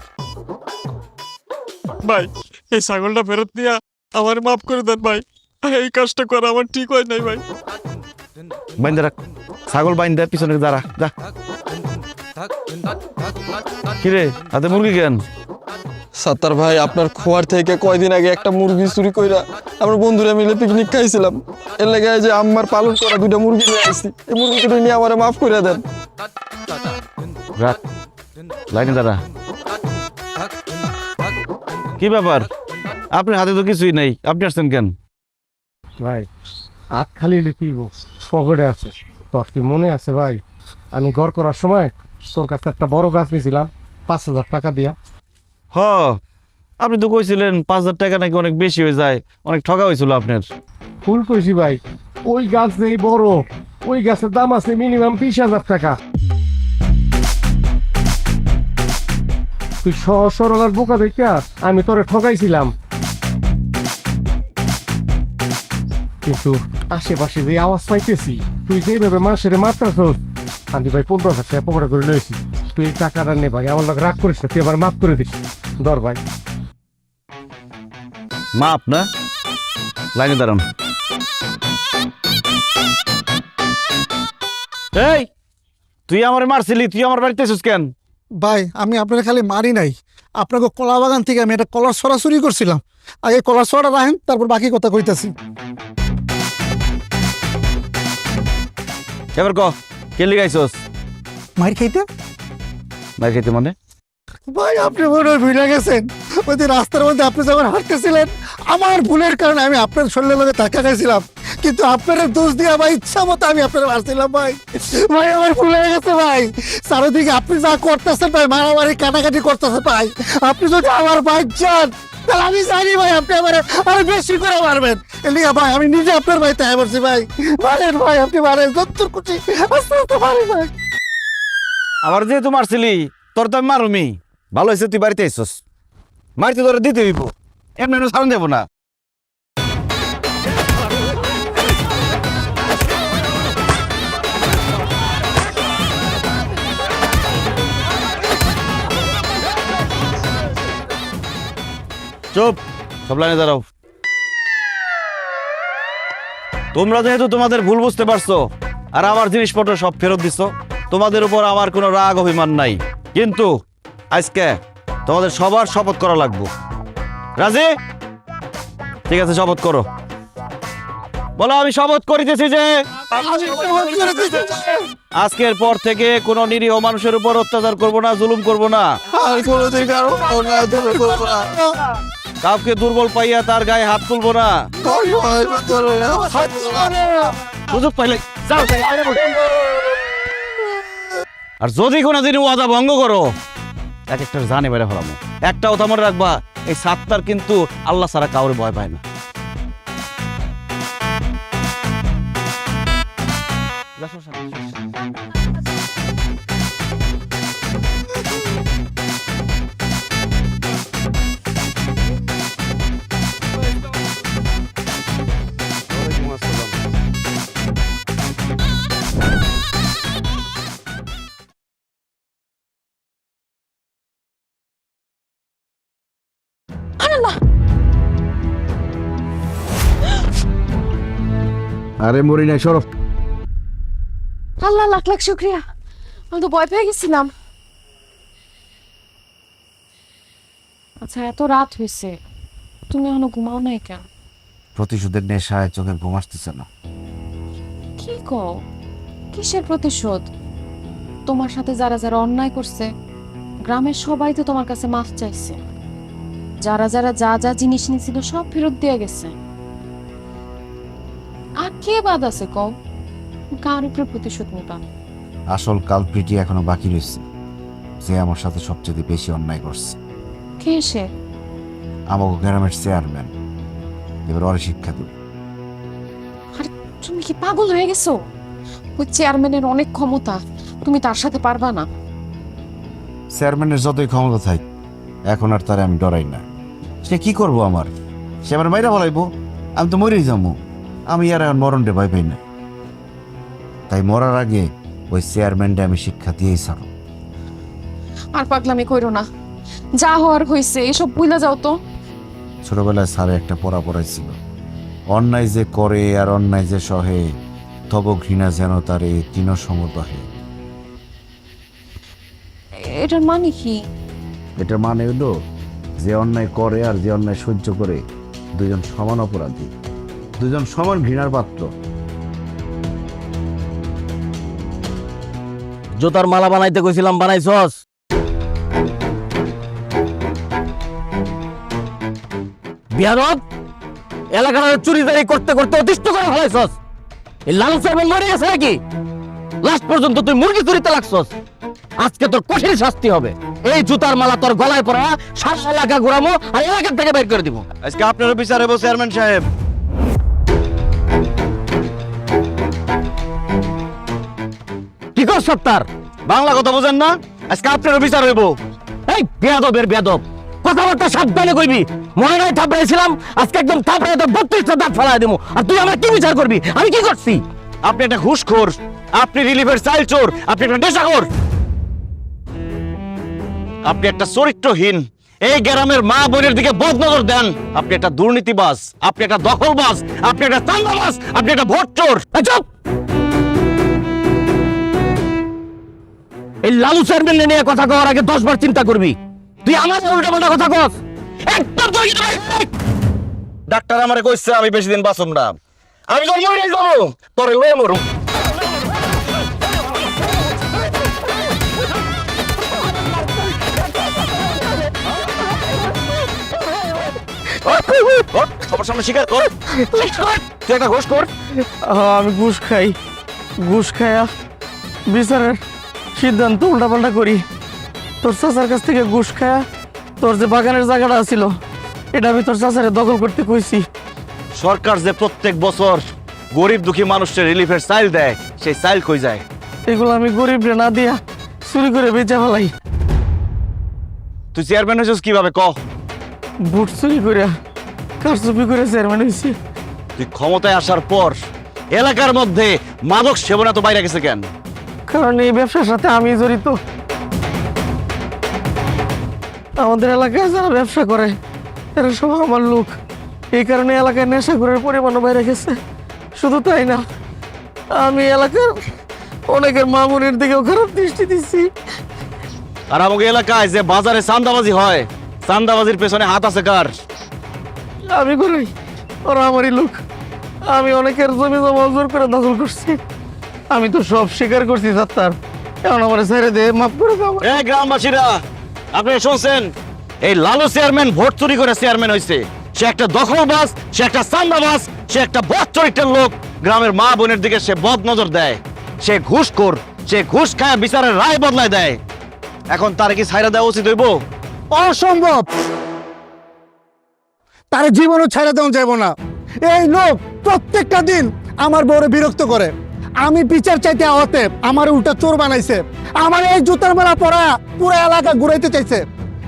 [SPEAKER 11] ভাই এই ছাগলটা ফেরত দিয়া আমার মাফ করে দেন ভাই। এই কাজটা করা আমার ঠিক হয় নাই ভাই।
[SPEAKER 1] বাইন্দা রাখ ছাগল, বাইন্দা পিছনে দাঁড়া যা। কিরে হাতে মুরগি কেন?
[SPEAKER 11] সাত্তার ভাই, আপনার খোয়ার থেকে কয়দিন আগে একটা মুরগি চুরি কইরা আমরা বন্ধুরা মিলে পিকনিক খাইছিলাম। এর লেগে যে আমার পালন করা 2টা মুরগি নিয়ে আসছি, এই মুরগিটা নিয়ে আমারে মাফ করে দেন।
[SPEAKER 1] রাখ লাইনে দাঁড়া। কি ব্যাপার, আপনার হাতে তো কিছুই নেই, আপনি আসছেন কেন?
[SPEAKER 2] ভাই হাত খালি কি পকেটে আছে। তোর কি মনে আছে ভাই, আমি ঘর করার সময় তোর কাছে একটা বড় গাছ নিয়েছিলাম 5,000 টাকা দিয়া?
[SPEAKER 1] হ, আপনি তো কইছিলেন 5,000 টাকা নাকি অনেক বেশি হয়ে যায়, অনেক ঠকা হয়েছিল আপনার।
[SPEAKER 2] ফুল কইছি ভাই, ওই গাছ নেই বড়, ওই গাছের দাম আছে মিনিমাম 20,000 টাকা। তুই সহজ সরল আর বোকা দেখা আমি তোরে ঠকাইছিলাম, কিন্তু আশেপাশে যে আওয়াজ পাইতেছি তুই যেভাবে মানুষের মাত্রাছ, আমি ভাই 15,000 টাকা পকেটে করে লইছি। তুই এই টাকাটা নে ভাই, আমার লোক রাগ করিস না, তুই আবার মাফ করে দিস। ধর ভাই।
[SPEAKER 1] মাপ না, লাইনে দাঁড়ান। এই তুই আমার মারছিলি, তুই আমার বাড়িতে এসেছিস কেন?
[SPEAKER 5] ভাই আমি আপনার খালি মারি নাই, আপনাকে কলা বাগান থেকে আমি একটা কলার ছড়া চুরি করছিলাম। আগে কলার ছড়া রাখেন, তারপর বাকি কথা কইতাছি।
[SPEAKER 1] এবার ক কে লিগাইছস?
[SPEAKER 5] মার খাইতে?
[SPEAKER 1] মার খাইতে মানে?
[SPEAKER 5] ভাই আপনি মনে হয় ভুলে গেছেন, ওই দিন রাস্তার মধ্যে আপনি যখন হাঁটতেছিলেন আমার ভুলের কারণে আমি আপনার শরীরের লোকে ধাক্কা খাইছিলাম, কিন্তু আপনার দোষ দিয়া ভাই ইচ্ছা মতো আমি আপনার মারছিলাম ভাই। ভাই আমার ভুল হয়ে গেছে ভাই, চারিদিকে আপনি যা করতেছেন ভাই, মারামারি কাটাকাটি করতেছেন ভাই, আপনি যদি আমার ভাই চান তাহলে আমি জানি ভাই আপনি আমার আরো বেশি করে মারবেন। এলিয়া ভাই আমি নিজে আপনার ভাই তাই বলছি ভাই, মারেন ভাই, আপনি মারেন যত্তর কুচি আস্তে আস্তে মারেন ভাই।
[SPEAKER 1] আমার যেহেতু মারছিলি তোর তো আমি মারুমি, ভালো হয়েছে তুই বাড়িতে এসছস, মারতে তোরা দিতে হইব, এমনি সারণ দেবো না। চুপ, সব লাইনে দাঁড়াও। তোমরা যেহেতু তোমাদের ভুল বুঝতে পারছো আর আমার জিনিসপত্র সব ফেরত দিছো, তোমাদের উপর আমার কোনো রাগ অভিমান নাই, কিন্তু আজকে তোমাদের সবার শপথ করা লাগবে। রাজি? ঠিক আছে, শপথ করো। বলো আমি শপথ করিতেছি যে আজকের পর থেকে কোনো নিরীহ মানুষের উপর অত্যাচার করব না, জুলুম করব না, কাউকে দুর্বল পাইয়া তার গায়ে হাত তুলবো না। সুযোগ পাইলে যাও। আর যদি কোনোদিন ওয়াদা ভঙ্গ করো এক একটা জানে বেড়ে ফেলামো। একটা কথা মনে রাখবা, এই সাত্তার কিন্তু আল্লাহ ছাড়া কাউরে ভয় পায় না।
[SPEAKER 2] আরে মরি নাই, সরব।
[SPEAKER 7] আল্লাহ লাখ লাখ শুক্রিয়া, আমি তো ভয় পেয়ে গেছিলাম। আচ্ছা এত রাত হয়েছে, তুমি এখনো ঘুমাও নাই কেন?
[SPEAKER 1] প্রতিশোধের নেশায় চোখে ঘুম আসতেছে না।
[SPEAKER 7] কি কও? কিসের প্রতিশোধ? তোমার সাথে যারা যারা অন্যায় করছে গ্রামের সবাই তো তোমার কাছে মাফ চাইছে, যারা যারা যা যা জিনিস নিয়েছিল সব ফেরত দিয়ে গেছে। আর কে বাদ আছে কও? কার উপরে প্রতিশোধ নিবা?
[SPEAKER 1] আসল কালপ্রিটি এখনো বাকি রয়েছে, যে আমার সাথে সবচেয়ে বেশি অন্যায় করছে।
[SPEAKER 7] কে সে?
[SPEAKER 1] আমাকে গ্রামের চেয়ারম্যান, এবার ওরে শিক্ষা দেব।
[SPEAKER 7] আর তুমি কি পাগল হয়ে গেছো? ওই চেয়ারম্যানের অনেক ক্ষমতা, তুমি তার সাথে পারবা না।
[SPEAKER 1] চেয়ারম্যানের যতই ক্ষমতা থাক, এখন আর তারে আমি ডরাই না। সে কি করবো আমার? সে আমার মাইরা বলাইবো, আমি তো মরেই যাবো। আমি আর এখন মরণটা ভয় পাই না। তাই মরার আগে ওই চেয়ারম্যানটা আমি শিক্ষা দিয়েই ছাড়ো।
[SPEAKER 7] আর পাগলামি কইরো না, যা হওয়ার হইছে এসব ভুলে যাও তো।
[SPEAKER 1] ছোটবেলায় স্যারে একটা পড়া পড়াইছিল, অন্যায় যে করে আর অন্যায় যে সহে, তব ঘৃণা যেন তারে তৃণ সমদহে।
[SPEAKER 7] এটার মানে কি?
[SPEAKER 1] এটার মানে হলো যে অন্যায় করে আর যে অন্যায় সহ্য করে দুজন সমান অপরাধী, দুজন সমান ঘৃণার পাত্র।
[SPEAKER 8] জুতার মালা বানাইতে কইছিলাম, বানাইছস? বিয়ারব, এলাকার চুরিদারি করতে করতে অতিষ্ঠ করে ফেলাইছস। এই লালু চেয়ারম্যান মরে গেছে নাকি? লাস্ট পর্যন্ত তুই মুরগি চুরিতে লাগছস। আজকে তোর কঠিন শাস্তি হবে। এই জুতার মালা তোর গলায় পরা, সারা এলাকা ঘুরামো আর এলাকা থেকে বের করে দিব।
[SPEAKER 1] আজকে আপনার বিচার হবো চেয়ারম্যান সাহেব।
[SPEAKER 8] কি কর সত্তার?
[SPEAKER 1] বাংলা কথা বোঝেন না? আজকে আপনার বিচার হইব।
[SPEAKER 8] এই বেয়াদবের বেয়াদব, কথাবার্তা সাবধানে কইবি। মনে নয় থাপড়াইছিলাম, আজকে একদম থাপড়াই তোর 32টা দাঁত ফেলাই দেবো। আর তুই আমার কি বিচার করবি? আমি কি করছি?
[SPEAKER 1] আপনি একটা ঘুষখোর, আপনি রিলিফের চাইল চোর, আপনি একটা নেশাখোর, আপনি একটা চরিত্রহীন, এই গ্রামের মা বোনের দিকে বদনজর দেন। আপনি একটা দুর্নীতিবাজ, আপনি একটা দখলবাজ, আপনি একটা চাঁদাবাজ, আপনি একটা ভোট চোর।
[SPEAKER 8] এই চুপ! এই লালু চেয়ারম্যান নিয়ে কথা কওয়ার আগে 10 বার চিন্তা করবি। তুই আমার উল্টাপাল্টা কথা কস, একদম তুই
[SPEAKER 1] ডাক্তার আমারে কইছে আমি বেশি দিন বাঁচব না। আমি তোর মরে যাবো, তোরে লয়ে মরু। সবার সামনে স্বীকার কর, তুই একটা ঘোষ কর।
[SPEAKER 8] আমি ঘুষ খাই, ঘুষ খায়া বিচারের সিদ্ধান্ত উল্টাপাল্টা করি। তোর চাচার কাছ থেকে ঘুষ খায়া তোর যে বাগানের জায়গাটা ছিল, এটা আমি তোর চাচারে দখল করতে কইছি।
[SPEAKER 1] সরকার যে প্রত্যেক বছর গরিব দুঃখী মানুষের রিলিফের চাইল দেয়, সেই চাইল কই যায়?
[SPEAKER 8] এগুলো আমি গরিবরে না দিয়া চুরি করে বেচা ফেলাই।
[SPEAKER 1] তুই চেয়ারম্যান হয়েছিস কিভাবে ক?
[SPEAKER 8] বুট চুরি করে, কারচুপি করে চেয়ারম্যান হয়েছি।
[SPEAKER 1] তুই ক্ষমতায় আসার পর এলাকার মধ্যে মাদক সেবনা তো বাইরে গেছে কেন?
[SPEAKER 8] কারণ এই ব্যবসার সাথে আমি জড়িত। আমাদের এলাকায় যারা ব্যবসা করে এরা সব আমার লোক। এই কারণে এলাকায় নেশাখোরের পরিমাণও বেড়ে গেছে। শুধু তাই না, আমি এলাকার অনেকের মা বোনের দিকেও খারাপ দৃষ্টি দিচ্ছি।
[SPEAKER 1] আর আমাকে এলাকায় যে বাজারে চাঁদাবাজি হয়, চাঁদাবাজির পেছনে হাত আছে কার?
[SPEAKER 8] আমি করি, ওরা আমারই লোক। আমি অনেকের জমি জমা জোর করে দখল করছি। আমি তো সব স্বীকার করছি সত্তার। এখন আমার ছেড়ে দে, মাফ করে দাও।
[SPEAKER 1] এই গ্রামবাসীরা, আপনি শুনছেন, এই লালু চেয়ারম্যান ভোট চুরি করে চেয়ারম্যান হয়েছে। সে একটা দখলবাজ, সে একটা চাঁদাবাজ, সে একটা বদ চরিত্রের লোক। গ্রামের মা বোনের দিকে সে বদ নজর দেয়, সে ঘুষখোর, সে ঘুষ খায় বিচারের রায় বদলায় দেয়। এখন তার কি ছাইরা দেওয়া উচিত হইব?
[SPEAKER 5] অসম্ভব, তার জীবনও ছাড়া দেওয়া যাবো না। এই লোক প্রত্যেকটা দিন আমার বউরে বিরক্ত করে। আমি বিচার চাইতে আওয়াতে আমার উল্টা চোর বানাইছে। আমার এই জুতার মালা পরায়া পুরো এলাকা ঘুরাইতে চাইছে।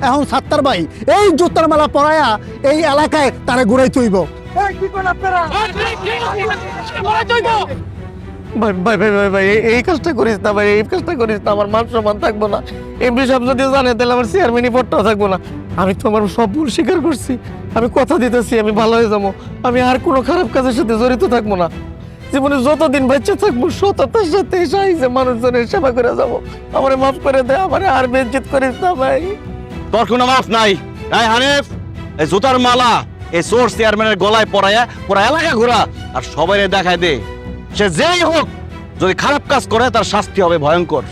[SPEAKER 5] এখন সাত্তার ভাই এই জুতার মালা পরায়া এই এলাকায় তারা ঘুরাইতে হইব। কি করেন আপনারা?
[SPEAKER 8] ভাই ভাই ভাই ভাই ভাই এই কাজটা করিস না ভাই, এই কাজটা করিস না। আমার মান সম্মান থাকবো না। এমপি সাহেব যদি জানে তাহলে আমার চেয়ারম্যানই পদটাও থাকবো না। আমি তো আমার সব ভুল স্বীকার করছি। আমি কথা দিতেছি আমি ভালো হয়ে যাবো। আমি আর কোনো খারাপ কাজের সাথে জড়িত থাকবো না। জীবনে যতদিন বাচ্চা থাকবো সততার সাথে সাহায্যে মানুষজনের সেবা করে যাবো। আমারে মাফ করে দে, আমারে আর বেজ্জিত করিস না ভাই।
[SPEAKER 1] তোর কোনো মাফ নাই। এই হানিফ, এই জুতার মালা এই চোর চেয়ারম্যানের গলায় পরায়া পুরা এলাকা ঘোরা আর সবাই দেখায় দে, সে যেই হোক যদি খারাপ কাজ করে তার শাস্তি হবে ভয়ঙ্কর।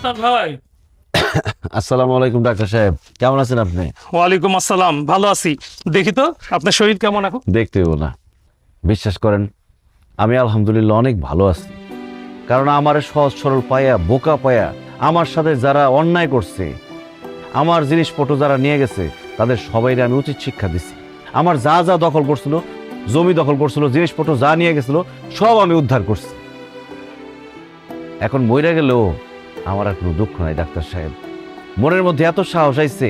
[SPEAKER 9] সাত্তার ভাই।
[SPEAKER 10] আসসালামু আলাইকুম ডাক্তার সাহেব, কেমন আছেন আপনি?
[SPEAKER 9] ওয়ালাইকুম আসসালাম, ভালো আছি। দেখি তো আপনার শরীর কেমন এখন?
[SPEAKER 10] দেখতে হইব না, বিশ্বাস করেন আমি আলহামদুলিল্লাহ অনেক ভালো আছি। কারণ আমার সহজ সরল পায়া বোকা পায়া আমার সাথে যারা অন্যায় করছে, আমার জিনিসপত্র যারা নিয়ে গেছে, তাদের সবাইকে আমি উচিত শিক্ষা দিচ্ছি। আমার যা যা দখল করছিল, জমি দখল করছিল, জিনিসপত্র যা নিয়ে গেছিল, সব আমি উদ্ধার করছি। এখন মইরা গেলেও আমার আর কোনো দুঃখ নাই ডাক্তার সাহেব। মনের মধ্যে এত সাহস আইছে,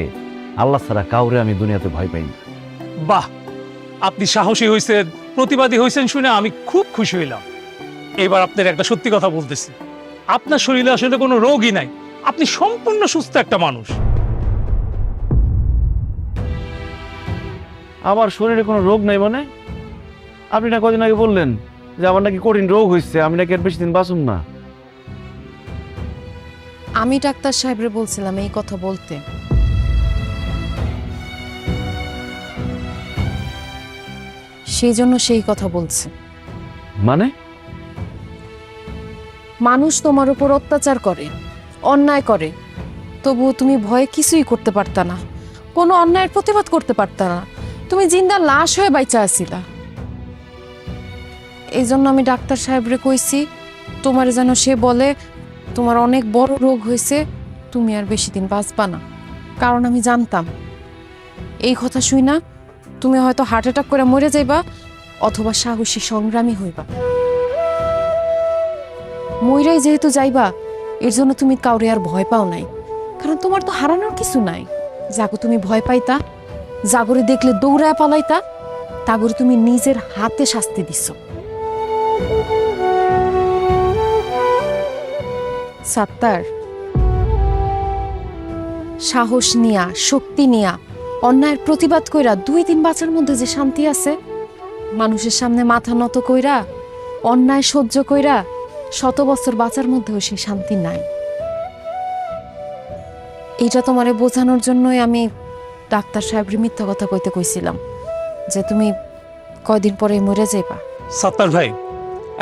[SPEAKER 10] আল্লাহ ছাড়া কাউরে আমি দুনিয়াতে ভয় পাই না।
[SPEAKER 9] বাহ, আপনি সাহসী হয়েছেন, প্রতিবাদী হয়েছেন শুনে আমি খুব খুশি হইলাম। এবার আপনার একটা সত্যি কথা বলতেছি, আপনার শরীরে আসলে কোনো রোগই নাই, আপনি সম্পূর্ণ সুস্থ একটা মানুষ।
[SPEAKER 10] আমার শরীরে কোনো রোগ নাই মানে? আপনি না কদিন আগে বললেন যে আমার নাকি কঠিন রোগ হয়েছে, আমি নাকি আর বেশি দিন বাঁচুম না।
[SPEAKER 4] আমি ডাক্তার সাহেবরে বলছিলাম এই কথা বলতে। সেই জন্য সেই কথা বলছে।
[SPEAKER 10] মানে?
[SPEAKER 4] মানুষ তোমার উপর অত্যাচার করে, অন্যায় করে, তবুও তুমি ভয়ে কিছুই করতে পারতা না, কোনো অন্যায়ের প্রতিবাদ করতে পারতা না। তুমি জিন্দা লাশ হয়ে বাইচা আসিলা। এই জন্য আমি ডাক্তার সাহেবরে কইছি তোমার যেন সে বলে তোমার অনেক বড় রোগ হয়েছে, তুমি আর বেশি দিন বাঁচবা না। কারণ আমি জানতাম এই কথা শুই না তুমি হয়তো হার্ট অ্যাটাক করে মরে যাইবা, অথবা সাহসী সংগ্রামী হইবা। মইরাই যেহেতু যাইবা, এর জন্য তুমি কাউরে আর ভয় পাও নাই। কারণ তোমার তো হারানোর কিছু নাই। যাগো তুমি ভয় পাইতা, জাগরে দেখলে দৌড়ায় পালাইতা, তাগরে তুমি নিজের হাতে শাস্তি দিছ। সাত্তার, সাহস নিয়া, শক্তি নিয়া, অন্যায়ের প্রতিবাদ কইরা 2 দিন বাঁচার মধ্যে যে শান্তি আছে, মানুষের সামনে মাথা নত কইরা, অন্যায় সহ্য কইরা 100 বছর বাঁচার মধ্যেও সেই শান্তি নাই। এইটা তোমারে বোঝানোর জন্যই আমি ডাক্তার সাহেবের মিথ্যা কথা কইতে কইছিলাম যে তুমি কয়দিন পরে মরে যাইবা।
[SPEAKER 9] সাত্তার ভাই,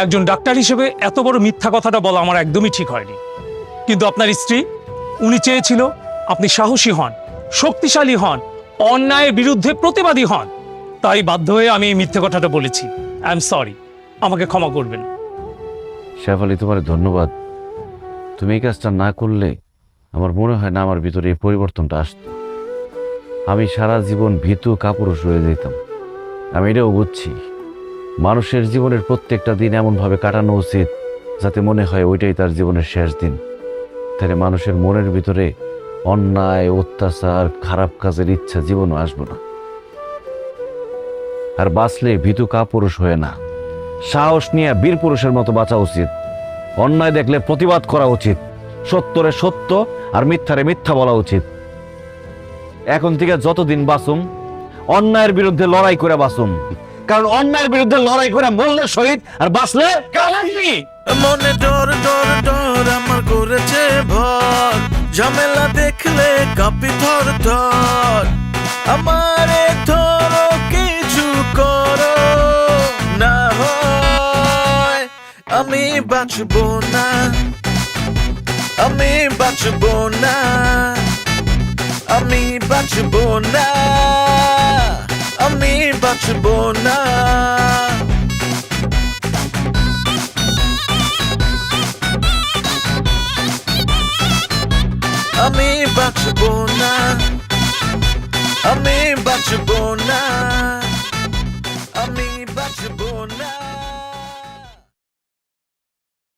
[SPEAKER 9] একজন ডাক্তার হিসেবে এত বড় মিথ্যা কথাটা বলা আমার একদমই ঠিক হয়নি। কিন্তু আপনার স্ত্রী, উনি চেয়েছিল আপনি সাহসী হন, শক্তিশালী হন, অন্যায়ের বিরুদ্ধে প্রতিবাদী হন। তাই বাধ্য হয়ে আমি এই মিথ্যে কথাটা বলেছি। আই এম সরি, আমাকে ক্ষমা করবেন।
[SPEAKER 10] শেফালি, তোমার ধন্যবাদ। তুমি এই কাজটা না করলে আমার মনে হয় না আমার ভিতরে এই পরিবর্তনটা আসতো। আমি সারা জীবন ভীতু কাপুরুষ রয়ে যেতাম। আমি এটাও বুঝছি মানুষের জীবনের প্রত্যেকটা দিন এমনভাবে কাটানো উচিত যাতে মনে হয় ওইটাই তার জীবনের শেষ দিন। তাহলে মানুষের মনের ভিতরে অন্যায়, অত্যাচার, খারাপ কাজের ইচ্ছা জীবনও আসবে না। আর বাঁচলে ভীতু কাপুরুষ হয়ে না, সাহস নিয়ে বীর পুরুষের মতো বাঁচা উচিত। অন্যায় দেখলে প্রতিবাদ করা উচিত, সত্যরে সত্য আর মিথ্যারে মিথ্যা বলা উচিত। এখন থেকে যতদিন বাঁচুম, অন্যায়ের বিরুদ্ধে লড়াই করে বাঁচুম। কারণ অন্যায়ের বিরুদ্ধে লড়াই করে মরলে শহীদ, আর বাঁচলে কালাঙ্গি।
[SPEAKER 6] মনে ডর ডর ডর আমার করেছে ভর, ঝামেলা দেখলে কাঁপি থর থর। আমারে ধরো কিছু করো না হয় আমি বাঁচবো না, আমি বাঁচবো না, আমি বাঁচবো না, আমি বাঁচবো না। আমি বাঁচবো না, আমি বাঁচবো